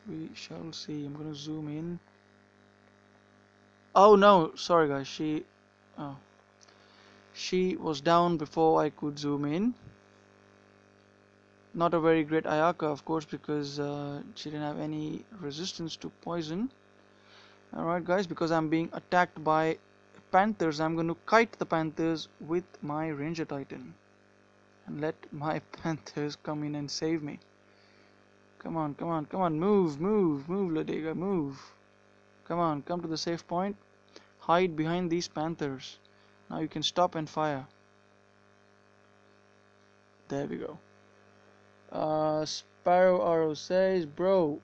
we shall see. I'm gonna zoom in. Oh no, sorry guys, oh, she was down before I could zoom in. not a very great Ayaka, of course, because she didn't have any resistance to poison. Alright guys, because I'm being attacked by panthers, I'm going to kite the panthers with my Ranger Titan and let my panthers come in and save me. Come on, come on, come on, move, move, move, Ladega, move. Come on, come to the safe point. Hide behind these panthers. Now you can stop and fire. There we go. Sparrow Arrow says, bro,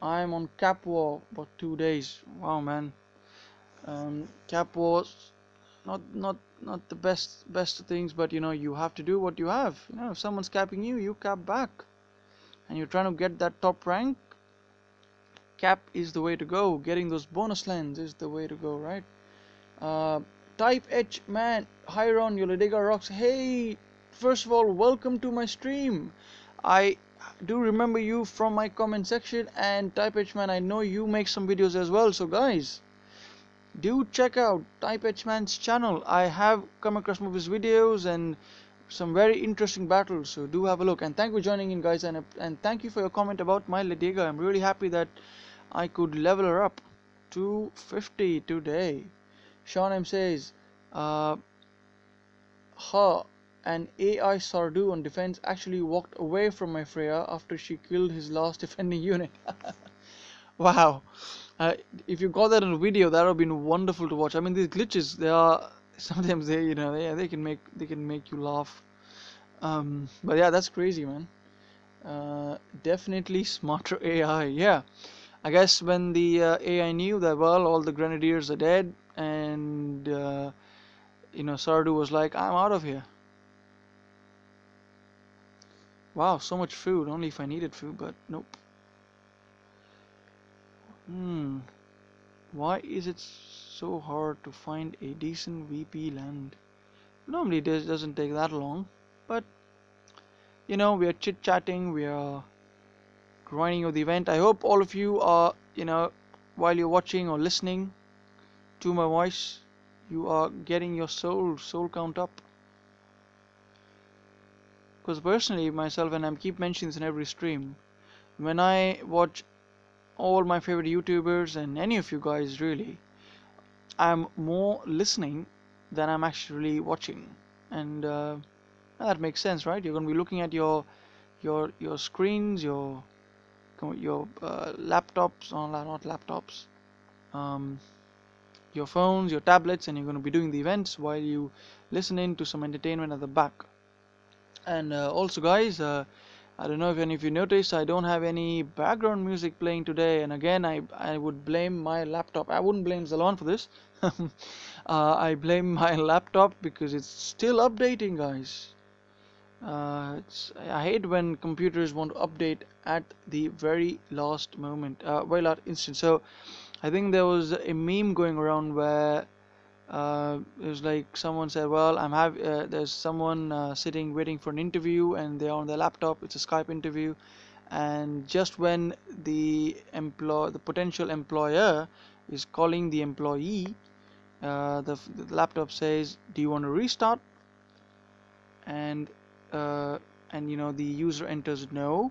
I'm on cap war for 2 days. Wow, man. Cap wars, not the best things, but you know, you have to do what you have. You know, if someone's capping you, you cap back, and you're trying to get that top rank. Cap is the way to go. Getting those bonus lands is the way to go, right? Type H man, Hyron, Yoladega rocks. Hey, first of all, welcome to my stream. I do remember you from my comment section, and Type H man, I know you make some videos as well. So guys, do check out Type H man's channel. I have come across some of his videos and some very interesting battles, so do have a look. And thank you for joining in, guys, and thank you for your comment about my Ladega. I'm really happy that I could level her up to 50 today. Sean M says, her an AI Sardu on defense actually walked away from my Freya after she killed his last defending unit. Wow. If you got that in a video, that would have been wonderful to watch. I mean, these glitches, they are sometimes they can make you laugh. But yeah, that's crazy, man. Definitely smarter AI. Yeah, I guess when the AI knew that, well, all the grenadiers are dead, and Sardu was like, I'm out of here. Wow, so much food. Only if I needed food, but nope. Why is it so hard to find a decent VP land? Normally this doesn't take that long, but we are chit-chatting, we are grinding of the event. I hope all of you are, while you're watching or listening to my voice, you are getting your soul count up. Because personally, myself, and I keep mentioning this in every stream, when I watch all my favorite YouTubers and any of you guys really, I'm more listening than I'm actually watching, and that makes sense, right? You're going to be looking at your screens, your laptops, not laptops, your phones, your tablets, and you're going to be doing the events while you listen in to some entertainment at the back. And also, guys, I don't know if any of you noticed, I don't have any background music playing today, and again, I would blame my laptop. I wouldn't blame Zalon for this. I blame my laptop because it's still updating, guys. I hate when computers want to update at the very last moment, very last instant. So I think there was a meme going around where it was like someone said, well, there's someone sitting waiting for an interview, and they're on their laptop. It's a Skype interview, and just when the potential employer is calling the employee, the laptop says, do you want to restart? And the user enters no.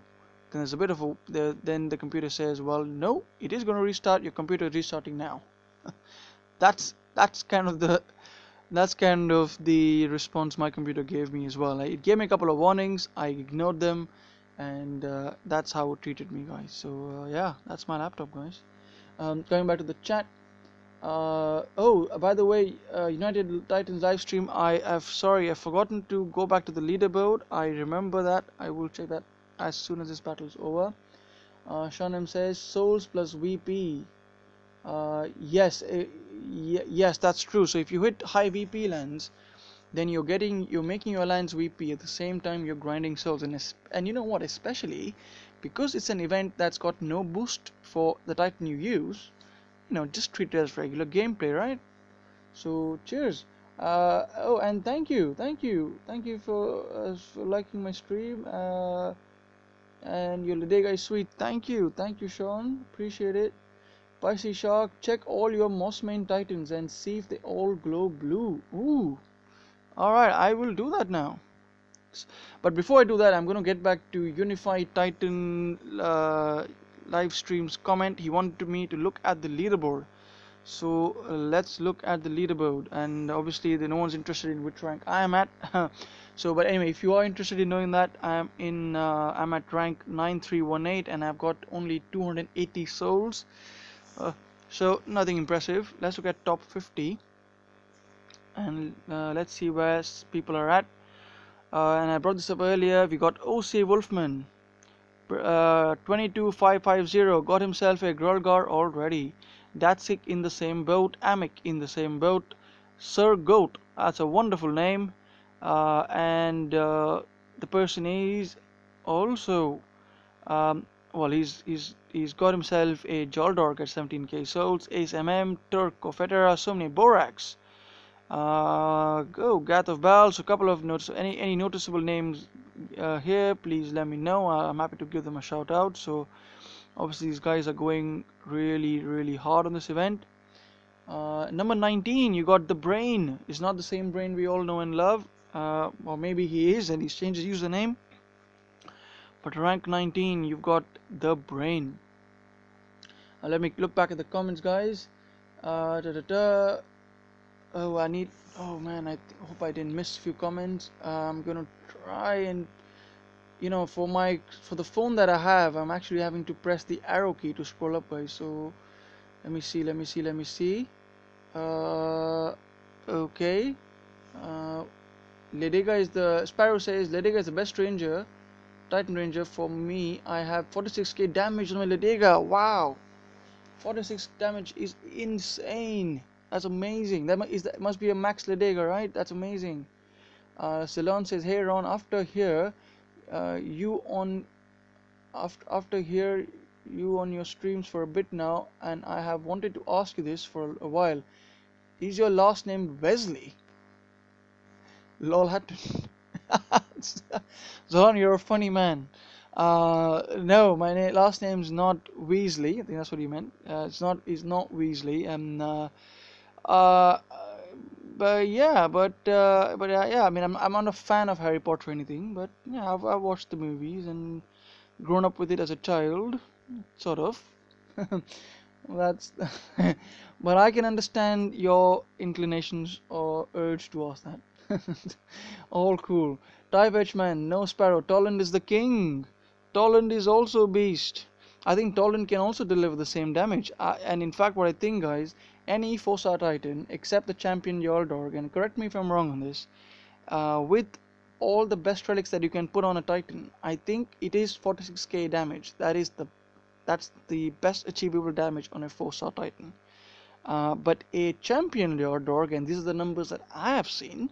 Then there's a bit of then the computer says, well, no, it is going to restart. Your computer is restarting now. That's kind of the response my computer gave me as well. It gave me a couple of warnings, I ignored them, and that's how it treated me, guys. So yeah, that's my laptop, guys. Going back to the chat. Oh, by the way, United Titans live stream. I've forgotten to go back to the leaderboard. I remember that. I will check that as soon as this battle is over. Shanem says souls plus VP. Yes, yes, that's true. So if you hit high VP lands, then you're making your lands VP at the same time you're grinding souls, and you know what? Especially because it's an event that's got no boost for the Titan you use. Just treat it as regular gameplay, right? So cheers. Oh, and thank you for liking my stream. And your Ladega is sweet. Thank you, Sean. Appreciate it. Spicy Shark, check all your Mossmane Titans and see if they all glow blue. Ooh. Alright, I will do that now. facts. But before I do that, I'm going to get back to Unified Titan live stream's comment. He wanted me to look at the leaderboard. So let's look at the leaderboard, and obviously no one's interested in which rank I am at. So but anyway, if you are interested in knowing that, I'm at rank 9318 and I've got only 280 souls. So nothing impressive. Let's look at top 50 and let's see where people are at. And I brought this up earlier. We got OC Wolfman 22550 got himself a Grolgar already. Datsik in the same boat, Amic in the same boat, Sir Goat, that's a wonderful name, and the person is also well, he's got himself a Joldorg at 17k souls, Ace MM, Turk, Kofetera, so many Borax. Go Gath of Baal. So a couple of notes. Any noticeable names here? Please let me know. I'm happy to give them a shout out. So obviously these guys are going really hard on this event. Number 19, you got the Brain. It's not the same Brain we all know and love, or maybe he is and he's changed his username. But rank 19, you've got the Brain. Let me look back at the comments, guys. Oh, oh man, I hope I didn't miss a few comments. I'm gonna try and, for the phone that I have, I'm actually having to press the arrow key to scroll up, guys. So let me see. Okay. Ledega is Sparrow says Ledega is the best ranger, Titan ranger for me. I have 46k damage on my Ledega. Wow, 46 damage is insane. That's amazing. That must be a max Ledega, right? That's amazing. Ceylon says, hey Ron, after here you on your streams for a bit now, and I have wanted to ask you this for a while. Is your last name Wesley? Lol, had to Zohan, you're a funny man. No, my last name's not Weasley. I think that's what he meant. It's not Weasley. And but yeah, I mean, I'm not a fan of Harry Potter or anything, but yeah, I've watched the movies and grown up with it as a child, sort of. That's but I can understand your inclinations or urge to ask that. All cool. Type H man, no Sparrow. Toland is the king. Toland is also beast. I think Toland can also deliver the same damage. And in fact, what I think, guys, any 4-star Titan except the champion Yoldorg, and correct me if I'm wrong on this, with all the best relics that you can put on a Titan, I think it is 46k damage. That's the best achievable damage on a 4-star Titan. But a champion Yoldorg, and these are the numbers that I have seen,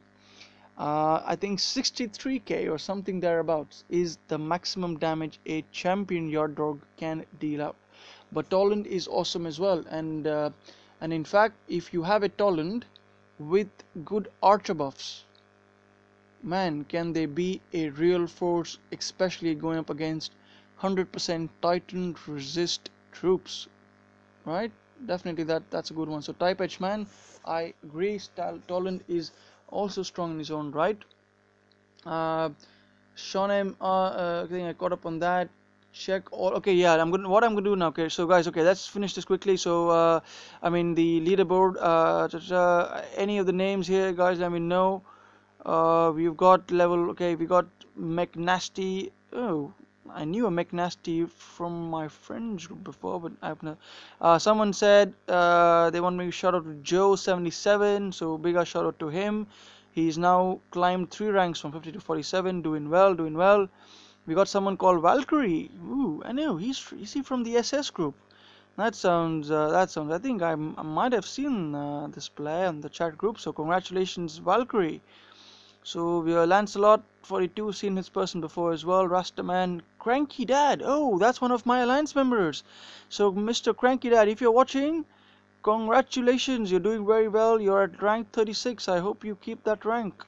I think 63k or something thereabouts is the maximum damage a champion Yoldorg can deal out. But Toland is awesome as well, and in fact, if you have a Toland with good archer buffs, man, can they be a real force, especially going up against 100% Titan resist troops, right? Definitely that's a good one. So Type H man, I agree. Toland is also strong in his own right. Shonem, I think I caught up on that. Check all. Okay, yeah. What I'm gonna do now. Okay, so guys, okay, let's finish this quickly. So I mean the leaderboard. Any of the names here, guys, let me know. We've got level. Okay, we got McNasty. Oh, I knew a McNasty from my friends group before, but I've no. Someone said they want me to shout out to Joe77, so big shout out to him. He's now climbed 3 ranks from 50 to 47, doing well. We got someone called Valkyrie. Ooh, I know, is he from the SS group? That sounds. I think I might have seen this player in the chat group. So congratulations, Valkyrie. So we are Lancelot 42, seen his person before as well. Rastaman, Cranky Dad. Oh, that's one of my alliance members. So Mr. Cranky Dad, if you're watching, congratulations, you're doing very well. You're at rank 36. I hope you keep that rank.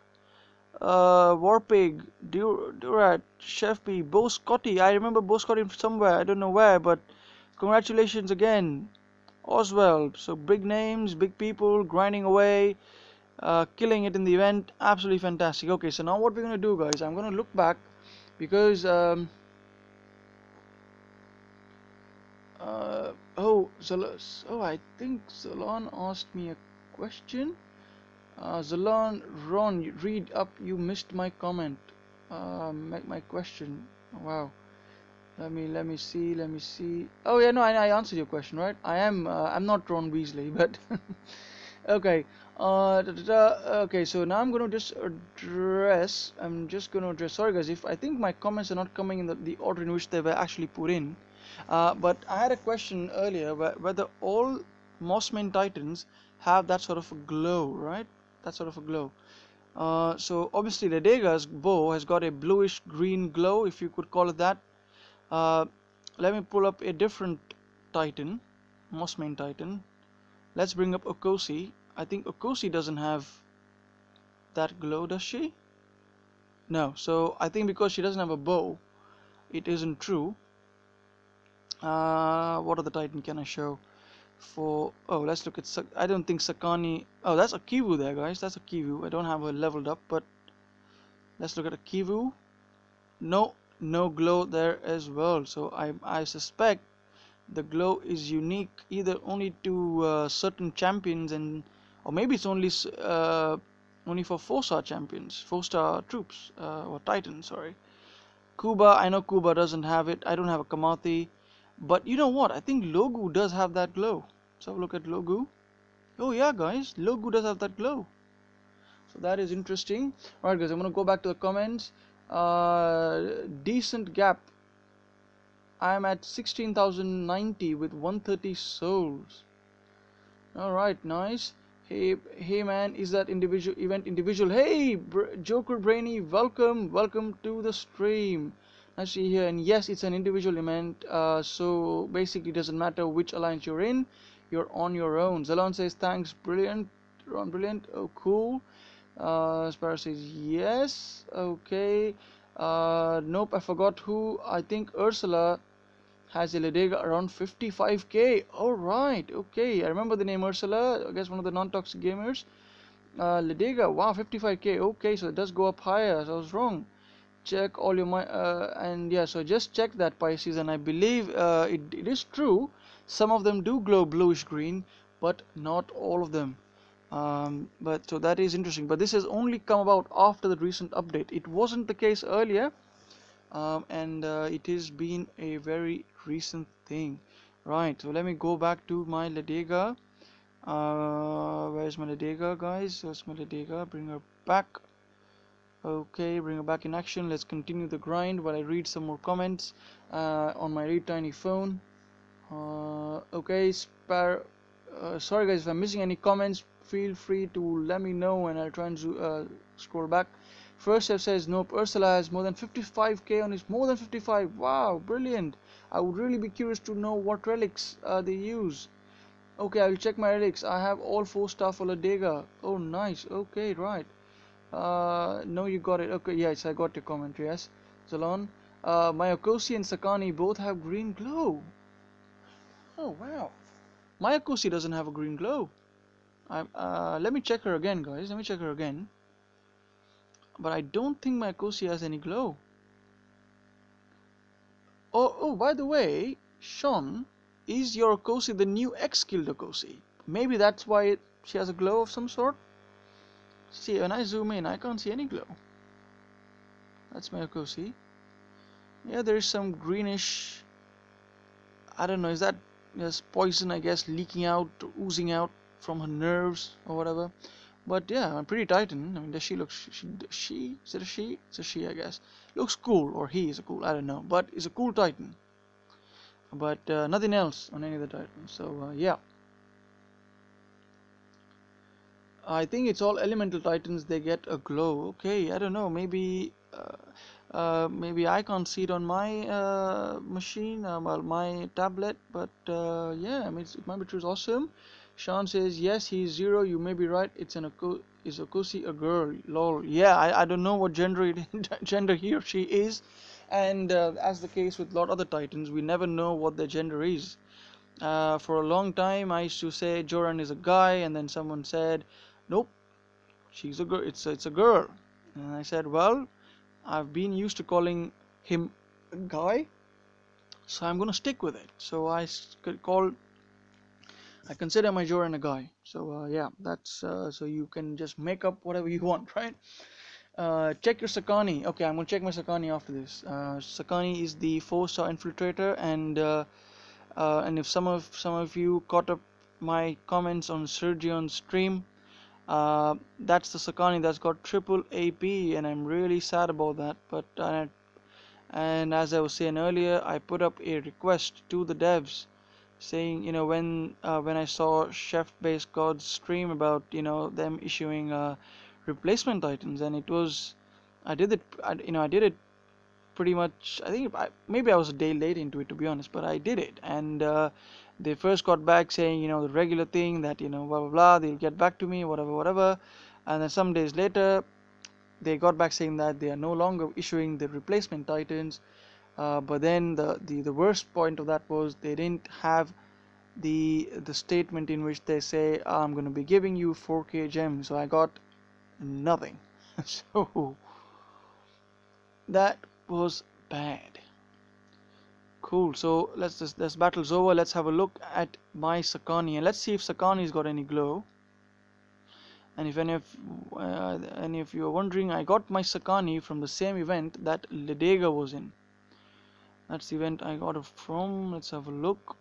Warpig, Durat, Chef B, Bo Scotty. I remember Bo Scotty from somewhere. I don't know where, but congratulations again. Oswald. So big names, big people, grinding away. killing it in the event. Absolutely fantastic. Okay, so now what we're gonna do, guys, I'm gonna look back because oh, I think Zalon asked me a question. Zalon, Ron, read up. You missed my comment. My question. Wow. Let me see. Oh yeah, no, I answered your question, right? I'm not Ron Weasley, but okay. Okay, so now I'm just gonna address. Sorry, guys, if I think my comments are not coming in the order in which they were actually put in. But I had a question earlier whether all Mossman Titans have that sort of a glow, right? That sort of a glow. So obviously the Dega's bow has got a bluish green glow, if you could call it that. Uh, Let me pull up a different Titan, Mossman Titan. Let's bring up Okosi. I think Okosi doesn't have that glow, does she? No. So I think because she doesn't have a bow, it isn't true. What other Titan can I show? Let's look at. I don't think Sakani. Oh, that's a Kivu there, guys. That's a Kivu. I don't have her leveled up, but let's look at a Kivu. No glow there as well. So I suspect the glow is unique either only to certain champions, or maybe it's only for 4-star champions, 4-star troops, or titans, sorry. Kuba, I know Kuba doesn't have it. I don't have a Kamathi, but you know what, I think Logu does have that glow. Let's have a look at Logu. Oh yeah, guys, Logu does have that glow, so that is interesting. Alright, guys, I'm gonna go back to the comments. Decent gap. I'm at 16,090 with 130 souls. Alright, nice. Hey man, is that individual? Hey, Joker Brainy, welcome to the stream. Nice to see you here. And yes, it's an individual event. So basically, it doesn't matter which alliance you're in. You're on your own. Zalon says thanks, brilliant. Ron, brilliant. Oh, cool. Sparrow says yes. Okay. Nope, I forgot who. I think Ursula has a Ledega around 55k. Alright, okay. I remember the name Ursula. I guess one of the non-toxic gamers. Ledega, wow, 55k. Okay, so it does go up higher. So I was wrong. Check all your and yeah, so just check that, Pisces, and I believe it is true. Some of them do glow bluish green, but not all of them. But so that is interesting. But this has only come about after the recent update. It wasn't the case earlier. And it has been a very recent thing. Right, so let me go back to my Ledega. Where's my Ledega, guys? Where's my Ledega? Bring her back. Okay, bring her back in action. Let's continue the grind while I read some more comments on my Read Tiny phone. Okay, sorry guys if I'm missing any comments. Feel free to let me know and I'll try and scroll back. First Chef says nope, Ursula has more than 55k on his. More than 55. Wow, brilliant. I would really be curious to know what relics they use. Okay, I will check my relics. I have all 4-star for Ledega. Oh nice. Okay, right. No, you got it. Okay, yes, I got your comment. Yes, Zalon. My Okosi and Sakani both have green glow. Oh wow. My Okosi doesn't have a green glow. Let me check her again, guys. Let me check her again. But I don't think my Okosi has any glow. Oh, by the way, Sean, is your Okosi the new X-skilled Okosi? Maybe that's why she has a glow of some sort. See, when I zoom in, I can't see any glow. That's my Okosi. Yeah, there is some greenish. I don't know. Is that just poison? I guess leaking out, oozing out from her nerves or whatever. But yeah, I'm pretty Titan. I mean, does she look? She is it a she? It's a she, I guess. Looks cool, or he is a cool. I don't know, but is a cool Titan. But nothing else on any of the Titans. So yeah, I think it's all elemental Titans. They get a glow. Okay, I don't know. Maybe maybe I can't see it on my machine, well, my tablet. But yeah, I mean, it might be true. It's awesome. Sean says yes, he's 0. You may be right. It's an is Okosi a girl? Lol. Yeah, I don't know what gender gender he or she is, and as the case with a lot of other Titans, we never know what their gender is. For a long time, I used to say Joran is a guy, and then someone said, nope, she's a girl. It's a girl. And I said, well, I've been used to calling him a guy, so I'm gonna stick with it. So I consider my Joran a guy. So yeah, that's so you can just make up whatever you want, right? Check your Sakani. Okay, I'm gonna check my Sakani after this. Sakani is the 4-star infiltrator, and if some of you caught up my comments on Sergion's stream, that's the Sakani that's got triple AP, and I'm really sad about that. But and as I was saying earlier, I put up a request to the devs saying, when I saw Chef Base God's stream about, them issuing replacement titans, and it was, I did it pretty much. I think maybe I was a day late into it, to be honest, but I did it, and they first got back saying, the regular thing that, blah blah blah, they'll get back to me, whatever whatever, and then some days later they got back saying that they are no longer issuing the replacement titans. But then the worst point of that was they didn't have the statement in which they say, I'm going to be giving you 4K gems. So I got nothing. So that was bad. Cool. So this battle's over. Let's have a look at my Sakani, and let's see if Sakani's got any glow. And if any of you are wondering, I got my Sakani from the same event that Ledega was in. That's the event I got it from. Let's have a look.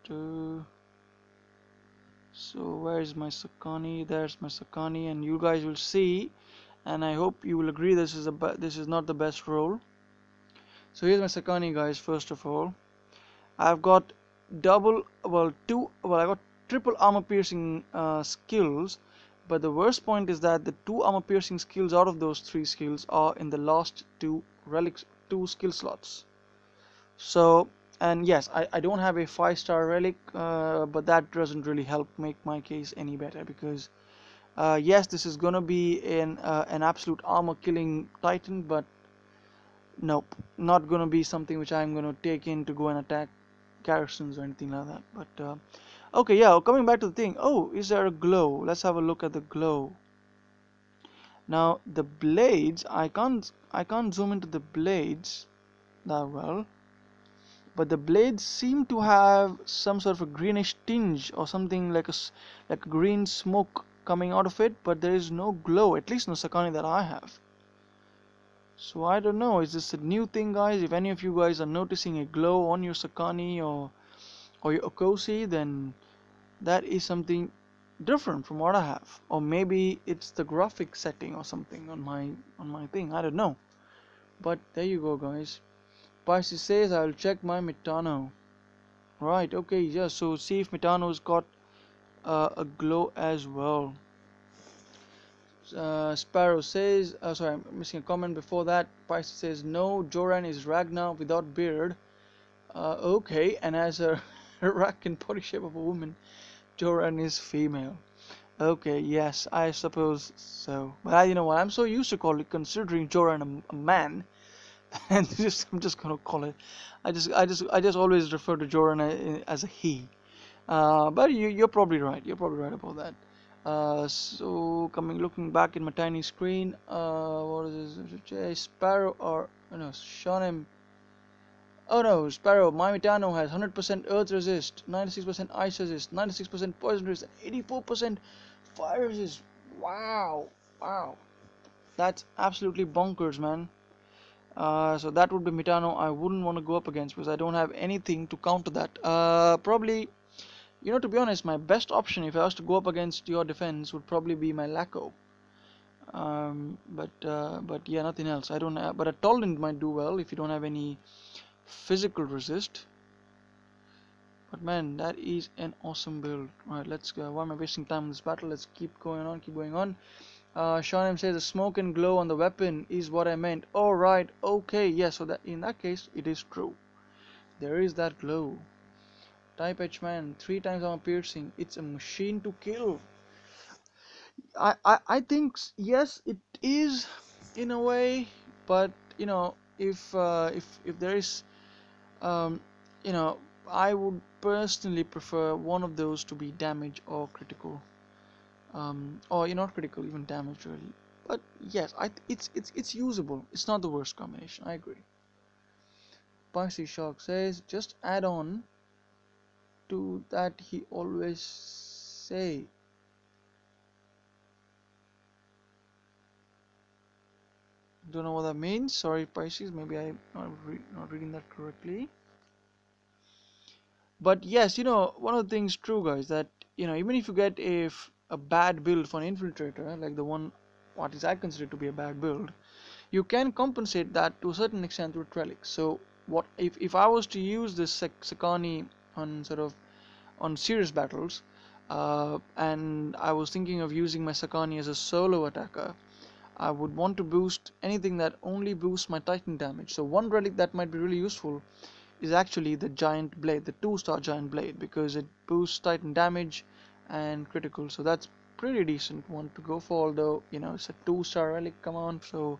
So where is my Sakani? There's my Sakani, and you guys will see, and I hope you will agree this is not the best roll. So here's my Sakani, guys. First of all, I've got I got triple armor piercing skills, but the worst point is that the 2 armor piercing skills out of those 3 skills are in the last 2 skill slots. So, and yes, I don't have a 5-star relic, but that doesn't really help make my case any better, because yes, this is gonna be an absolute armor killing titan, but nope, not gonna be something which I'm gonna take in to go and attack garrisons or anything like that. But okay, yeah, coming back to the thing. Oh, is there a glow? Let's have a look at the glow. Now the blades, I can't zoom into the blades that well, but the blades seem to have some sort of a greenish tinge or something like a green smoke coming out of it, but there is no glow, at least no Sakani that I have. So I don't know, is this a new thing, guys? If any of you guys are noticing a glow on your Sakani or your Okosi, then that is something different from what I have, or maybe it's the graphic setting or something on my thing. I don't know, but there you go, guys. Pisces says I'll check my Mitano. Right, okay, yeah, so see if Mitano's got a glow as well. Sparrow says, sorry, I'm missing a comment before that. Pisces says, no, Joran is Ragnar without beard. Okay, and as a rack and body shape of a woman, Joran is female. Okay, yes, I suppose so. But you know what? I'm so used to considering Joran a man, and I'm just gonna call it. I just always refer to Joran as a he. But you're probably right. You're probably right about that. So looking back in my tiny screen, what is this? Sparrow or no, Shonem. Oh no, Sparrow, my Mitano has 100% Earth Resist, 96% Ice Resist, 96% Poison Resist, 84% Fire Resist. Wow, wow, that's absolutely bonkers, man. So that would be Mitano I wouldn't want to go up against, because I don't have anything to counter that. Probably, to be honest, my best option if I was to go up against your defense would probably be my Lacko. But yeah, nothing else. I don't have, but a Toland might do well if you don't have any physical resist. But man, that is an awesome build. Alright, let's go. Why am I wasting time in this battle? Let's keep going on. Shanem says the smoke and glow on the weapon is what I meant. Alright, okay, yeah, so that in that case it is true. There is that glow. Type H man, 3 times armor piercing. It's a machine to kill. I think yes, it is in a way, but if there is I would personally prefer one of those to be damage or critical. Or you're not critical, even damage really. But yes, it's usable. It's not the worst combination. I agree. Spicy Shark says just add on to that he always say. Don't know what that means. Sorry, Pisces. Maybe I'm not reading that correctly. But yes, one of the things true, guys, that even if you get a bad build for an infiltrator, like the one what is I consider to be a bad build, you can compensate that to a certain extent with relics. So what if I was to use this Sakani on on serious battles, and I was thinking of using my Sakani as a solo attacker, I would want to boost anything that only boosts my Titan damage. So one relic that might be really useful is actually the Giant Blade, the 2-star Giant Blade, because it boosts Titan damage and critical. So that's pretty decent one to go for, although it's a 2-star relic, come on, so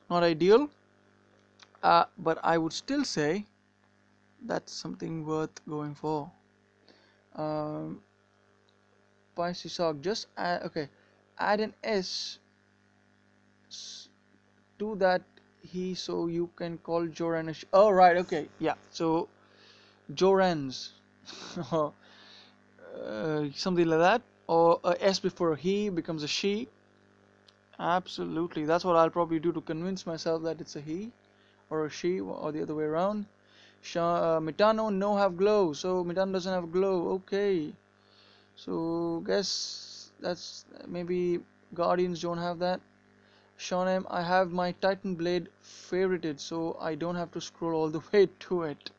not ideal. But I would still say that's something worth going for. Um, Spicy Sock, just add an S to that he, so you can call Joran a oh right, okay, yeah, so Jorans, something like that, or a S before a he becomes a she. Absolutely, that's what I'll probably do to convince myself that it's a he or a she, or the other way around. Mitano no have glow, so Mitano doesn't have glow. Okay, so guess that's maybe Guardians don't have that. Shonem, I have my Titan Blade favorited, so I don't have to scroll all the way to it.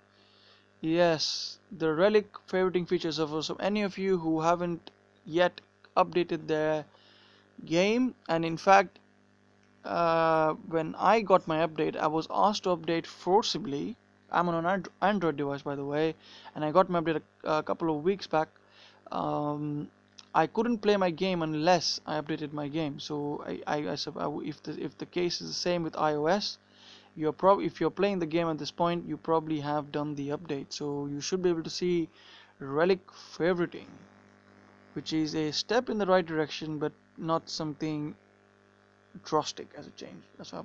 Yes, the relic favoriting features of so any of you who haven't yet updated their game, and in fact, when I got my update, I was asked to update forcibly. I'm on an Android device, by the way, and I got my update a couple of weeks back. Um, I couldn't play my game unless I updated my game. So if the case is the same with iOS, if you're playing the game at this point, you probably have done the update. So you should be able to see relic favoriting, which is a step in the right direction, but not something drastic as a change. That's why I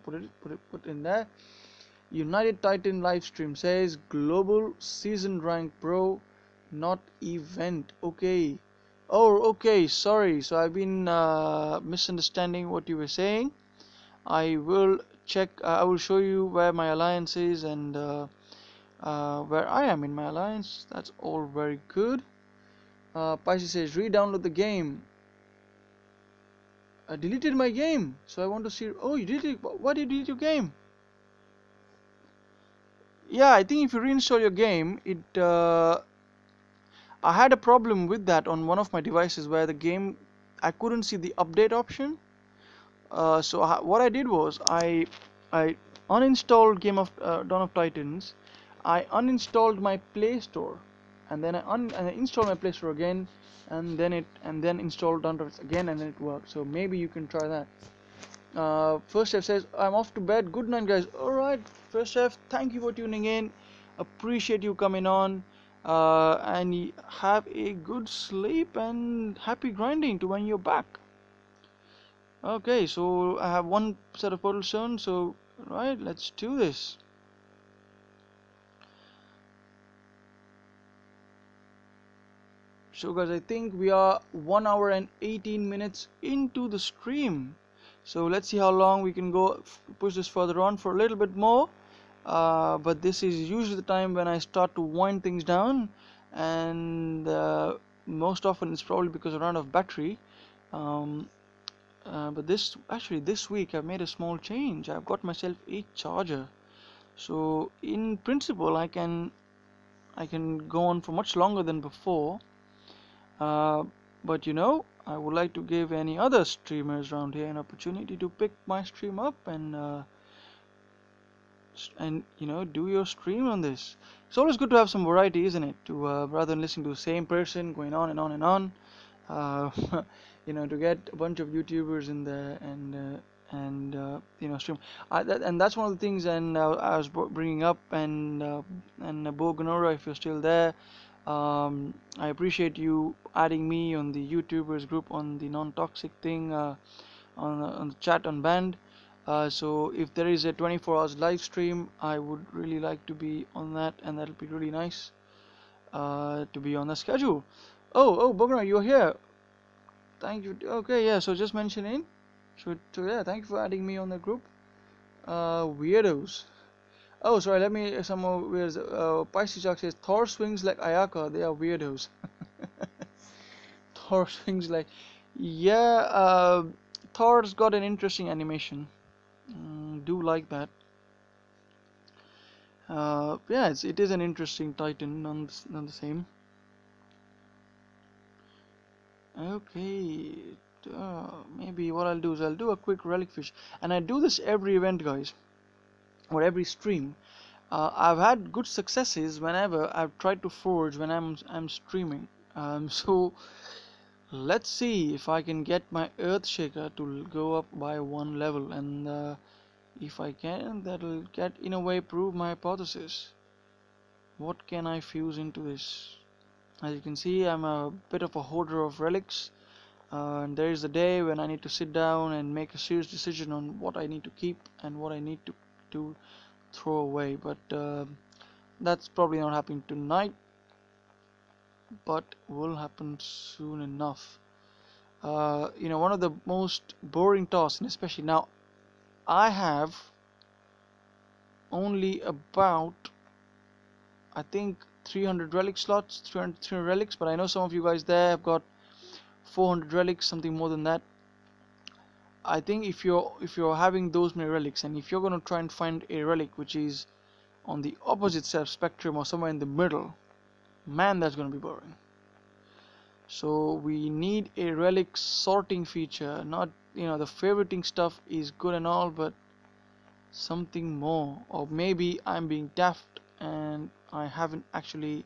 put in there. United Titan livestream says global season rank pro, not event. Okay. Oh, okay. Sorry. So I've been misunderstanding what you were saying. I will check. I will show you where my alliance is and where I am in my alliance. That's all very good. Pisces says re-download the game. I deleted my game, so I want to see. Oh, you deleted. Why did you delete your game? Yeah, I think if you reinstall your game, I had a problem with that on one of my devices where the game I couldn't see the update option. So what I did was I uninstalled Game of Dawn of Titans. I uninstalled my Play Store, and then I installed my Play Store again, and then installed Dawn of Titans again, and then it worked. So maybe you can try that. First Chef says, I'm off to bed. Good night, guys. Alright, First Chef, thank you for tuning in. Appreciate you coming on. And have a good sleep and happy grinding to when you're back. Okay, so I have one set of portal stone, so right, let's do this. So guys, I think we are 1 hour and 18 minutes into the stream. So let's see how long we can go, push this further on for a little bit more. But this is usually the time when I start to wind things down, and most often it's probably because I run out of battery. But this week I've made a small change. I've got myself a charger, so in principle I can go on for much longer than before. But I would like to give any other streamers around here an opportunity to pick my stream up and do your stream on this. It's always good to have some variety, isn't it? To rather than listening to the same person going on and on and on. To get a bunch of YouTubers in there and stream. And that's one of the things. And I was bringing up, and Bo Gonora, if you're still there, I appreciate you adding me on the YouTubers group on the non-toxic thing, on the chat on band. So if there is a 24 hours live stream, I would really like to be on that, and that'll be really nice to be on the schedule. Oh, Bogner, you're here. Thank you. Okay, yeah. So just mentioning. So yeah, thank you for adding me on the group. Weirdos. Oh, sorry. Let me some more weirds. Pisces Shark says Thor swings like Ayaka. They are weirdos. Thor swings like, yeah. Thor's got an interesting animation. Do like that. Yeah, it is an interesting Titan. None the same. Okay. Maybe what I'll do is I'll do a quick relic fish, and I do this every event, guys, or every stream. I've had good successes whenever I've tried to forge when I'm streaming. So let's see if I can get my Earth Shaker to go up by one level, and if I can, that'll get in a way prove my hypothesis. What can I fuse into this? As you can see, I'm a bit of a hoarder of relics, and there is a day when I need to sit down and make a serious decision on what I need to keep and what I need to throw away. But that's probably not happening tonight, but will happen soon enough. One of the most boring tasks, and especially now, I have only about, I think, 300 relic slots, 300 relics, but I know some of you guys there have got 400 relics, something more than that. I think if you're having those many relics, and if you're going to try and find a relic which is on the opposite side of spectrum or somewhere in the middle, man, that's going to be boring. So we need a relic sorting feature. Not, the favoriting stuff is good and all, but something more. Or maybe I'm being daft and I haven't actually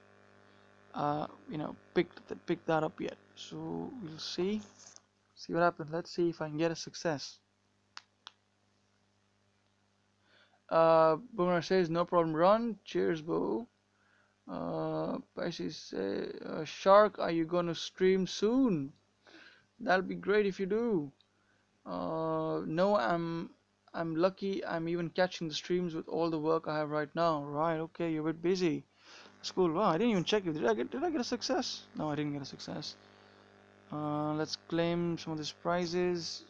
picked that up yet. So we'll see what happens. Let's see if I can get a success. Boomer says no problem, run. Cheers, Bo. Pisces say, Shark, are you gonna stream soon? That'll be great if you do. No, I'm lucky. I'm even catching the streams with all the work I have right now. Right? Okay, you're a bit busy. That's cool. Wow, I didn't even check it. Did I get a success? No, I didn't get a success. Let's claim some of these prizes.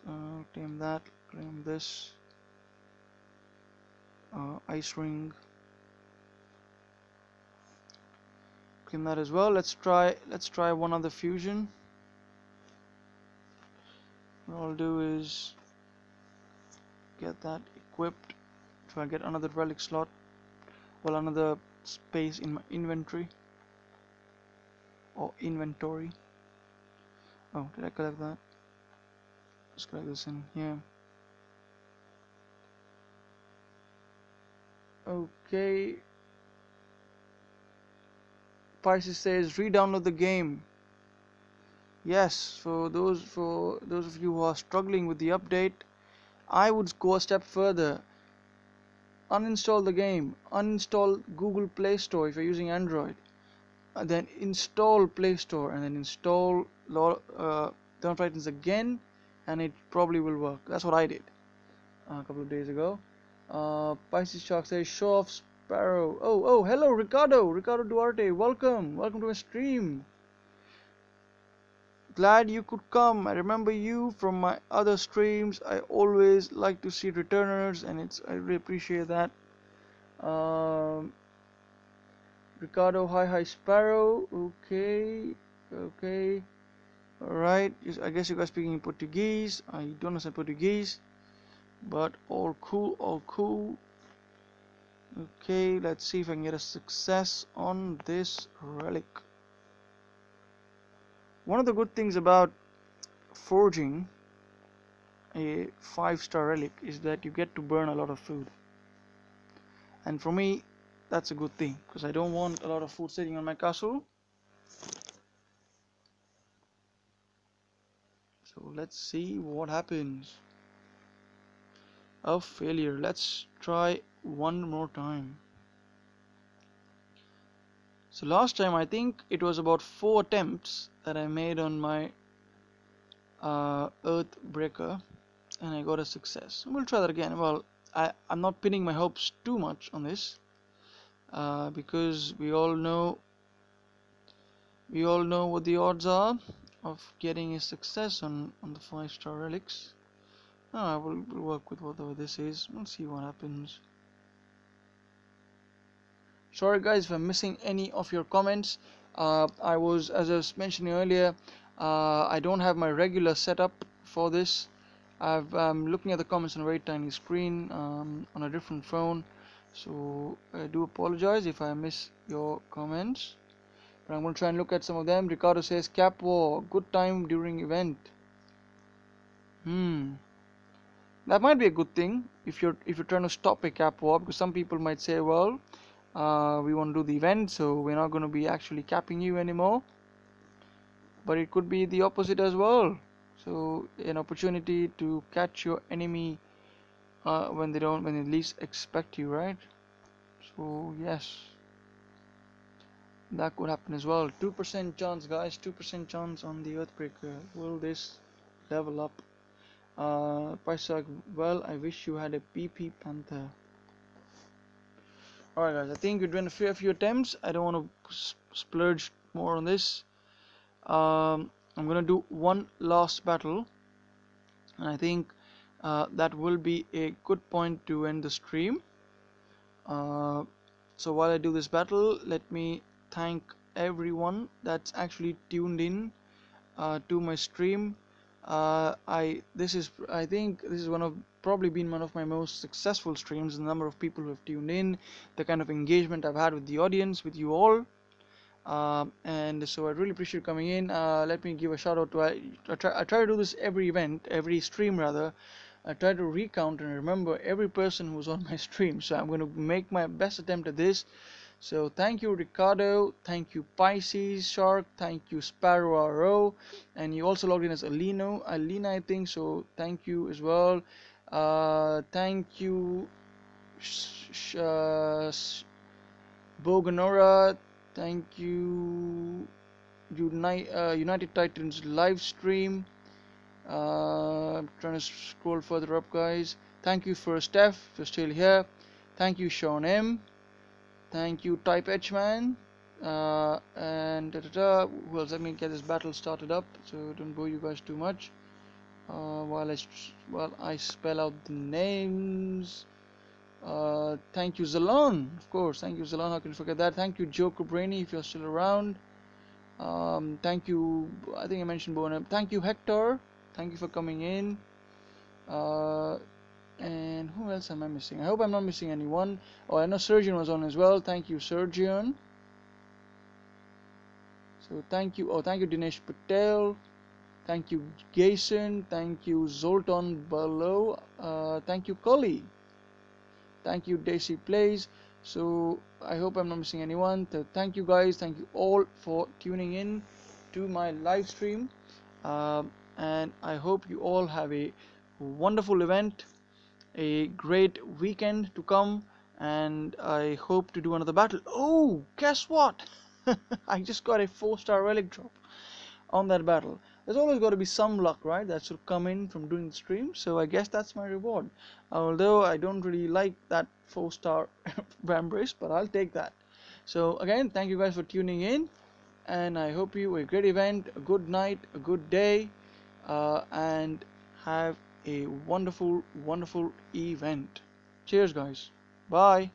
Claim that. Claim this. Ice ring. Claim that as well. Let's try one other fusion. What I'll do is get that equipped. Try and get another relic slot. Well, another space in my inventory. Or inventory. Oh, did I collect that? Let's collect this in here. Okay. Pisces says re-download the game. Yes, for those of you who are struggling with the update, I would go a step further. Uninstall the game. Uninstall Google Play Store if you're using Android. Then install Play Store and then install Dawn Titans again, and it probably will work. That's what I did a couple of days ago. Pisces Shark says show off Sparrow. Oh, hello Ricardo Duarte. Welcome to my stream. Glad you could come. I remember you from my other streams. I always like to see returners, and I really appreciate that. Ricardo, hi Sparrow. Okay. Alright. I guess you guys speaking in Portuguese. I don't understand Portuguese, but all cool. Okay, let's see if I can get a success on this relic. One of the good things about forging a 5-star relic is that you get to burn a lot of food, and for me that's a good thing because I don't want a lot of food sitting on my castle. So let's see what happens. A failure. Let's try one more time. So last time I think it was about 4 attempts that I made on my earth breaker, and I got a success. We'll try that again. Well, I'm not pinning my hopes too much on this, because we all know what the odds are of getting a success on the 5-star relics. I will work with whatever this is. We'll see what happens. Sorry guys if I'm missing any of your comments. As I was mentioning earlier, I don't have my regular setup for this. I'm looking at the comments on a very tiny screen on a different phone, so I do apologize if I miss your comments, but I'm going to try and look at some of them. Ricardo says Cap War, good time during event. That might be a good thing if you're trying to stop a cap war, because some people might say, well, we want to do the event, so we're not going to be actually capping you anymore. But it could be the opposite as well. So an opportunity to catch your enemy when they least expect you, right? So yes, that could happen as well. 2% chance, guys. 2% chance on the Earthbreaker. Will this level up? Paisag, well, I wish you had a PP Panther. Alright guys, I think we're doing a few attempts. I don't want to splurge more on this. I'm gonna do one last battle, and I think that will be a good point to end the stream. So while I do this battle, let me thank everyone that's actually tuned in to my stream. I think this is probably been one of my most successful streams. The number of people who have tuned in, the kind of engagement I've had with the audience, with you all, and so I really appreciate you coming in. Let me give a shout out to I try to do this every stream rather. I try to recount and remember every person who's on my stream, so I'm going to make my best attempt at this. So thank you Ricardo, thank you Pisces Shark, thank you Sparrow RO, and you also logged in as Alina I think, so thank you as well. Thank you Boganora, thank you United Titans live stream. I'm trying to scroll further up guys. Thank you for Steph if you're still here. Thank you Sean M. Thank you Type H Man, and who else? Let me get this battle started up so don't bore you guys too much while I spell out the names. Thank you Zalon, of course. Thank you Zalon, how can you forget that? Thank you Joe Brainy if you're still around. Thank you, I think I mentioned Bonham. Thank you Hector, thank you for coming in. And who else am I missing? I hope I'm not missing anyone. Oh, I know Surgeon was on as well. Thank you, Surgeon. So thank you. Oh, thank you, Dinesh Patel. Thank you, Jason. Thank you, Zoltan Below. Thank you, Cully. Thank you, Daisy Plays. So I hope I'm not missing anyone. So thank you guys. Thank you all for tuning in to my live stream. And I hope you all have a wonderful event, a great weekend to come, and I hope to do another battle. Oh, guess what? I just got a 4-star relic drop on that battle. There's always got to be some luck, right? That should come in from doing the stream, so I guess that's my reward. Although I don't really like that 4-star Vambrace, but I'll take that. So again, thank you guys for tuning in, and I hope you a great event, a good night, a good day, and have a wonderful event. Cheers guys, bye.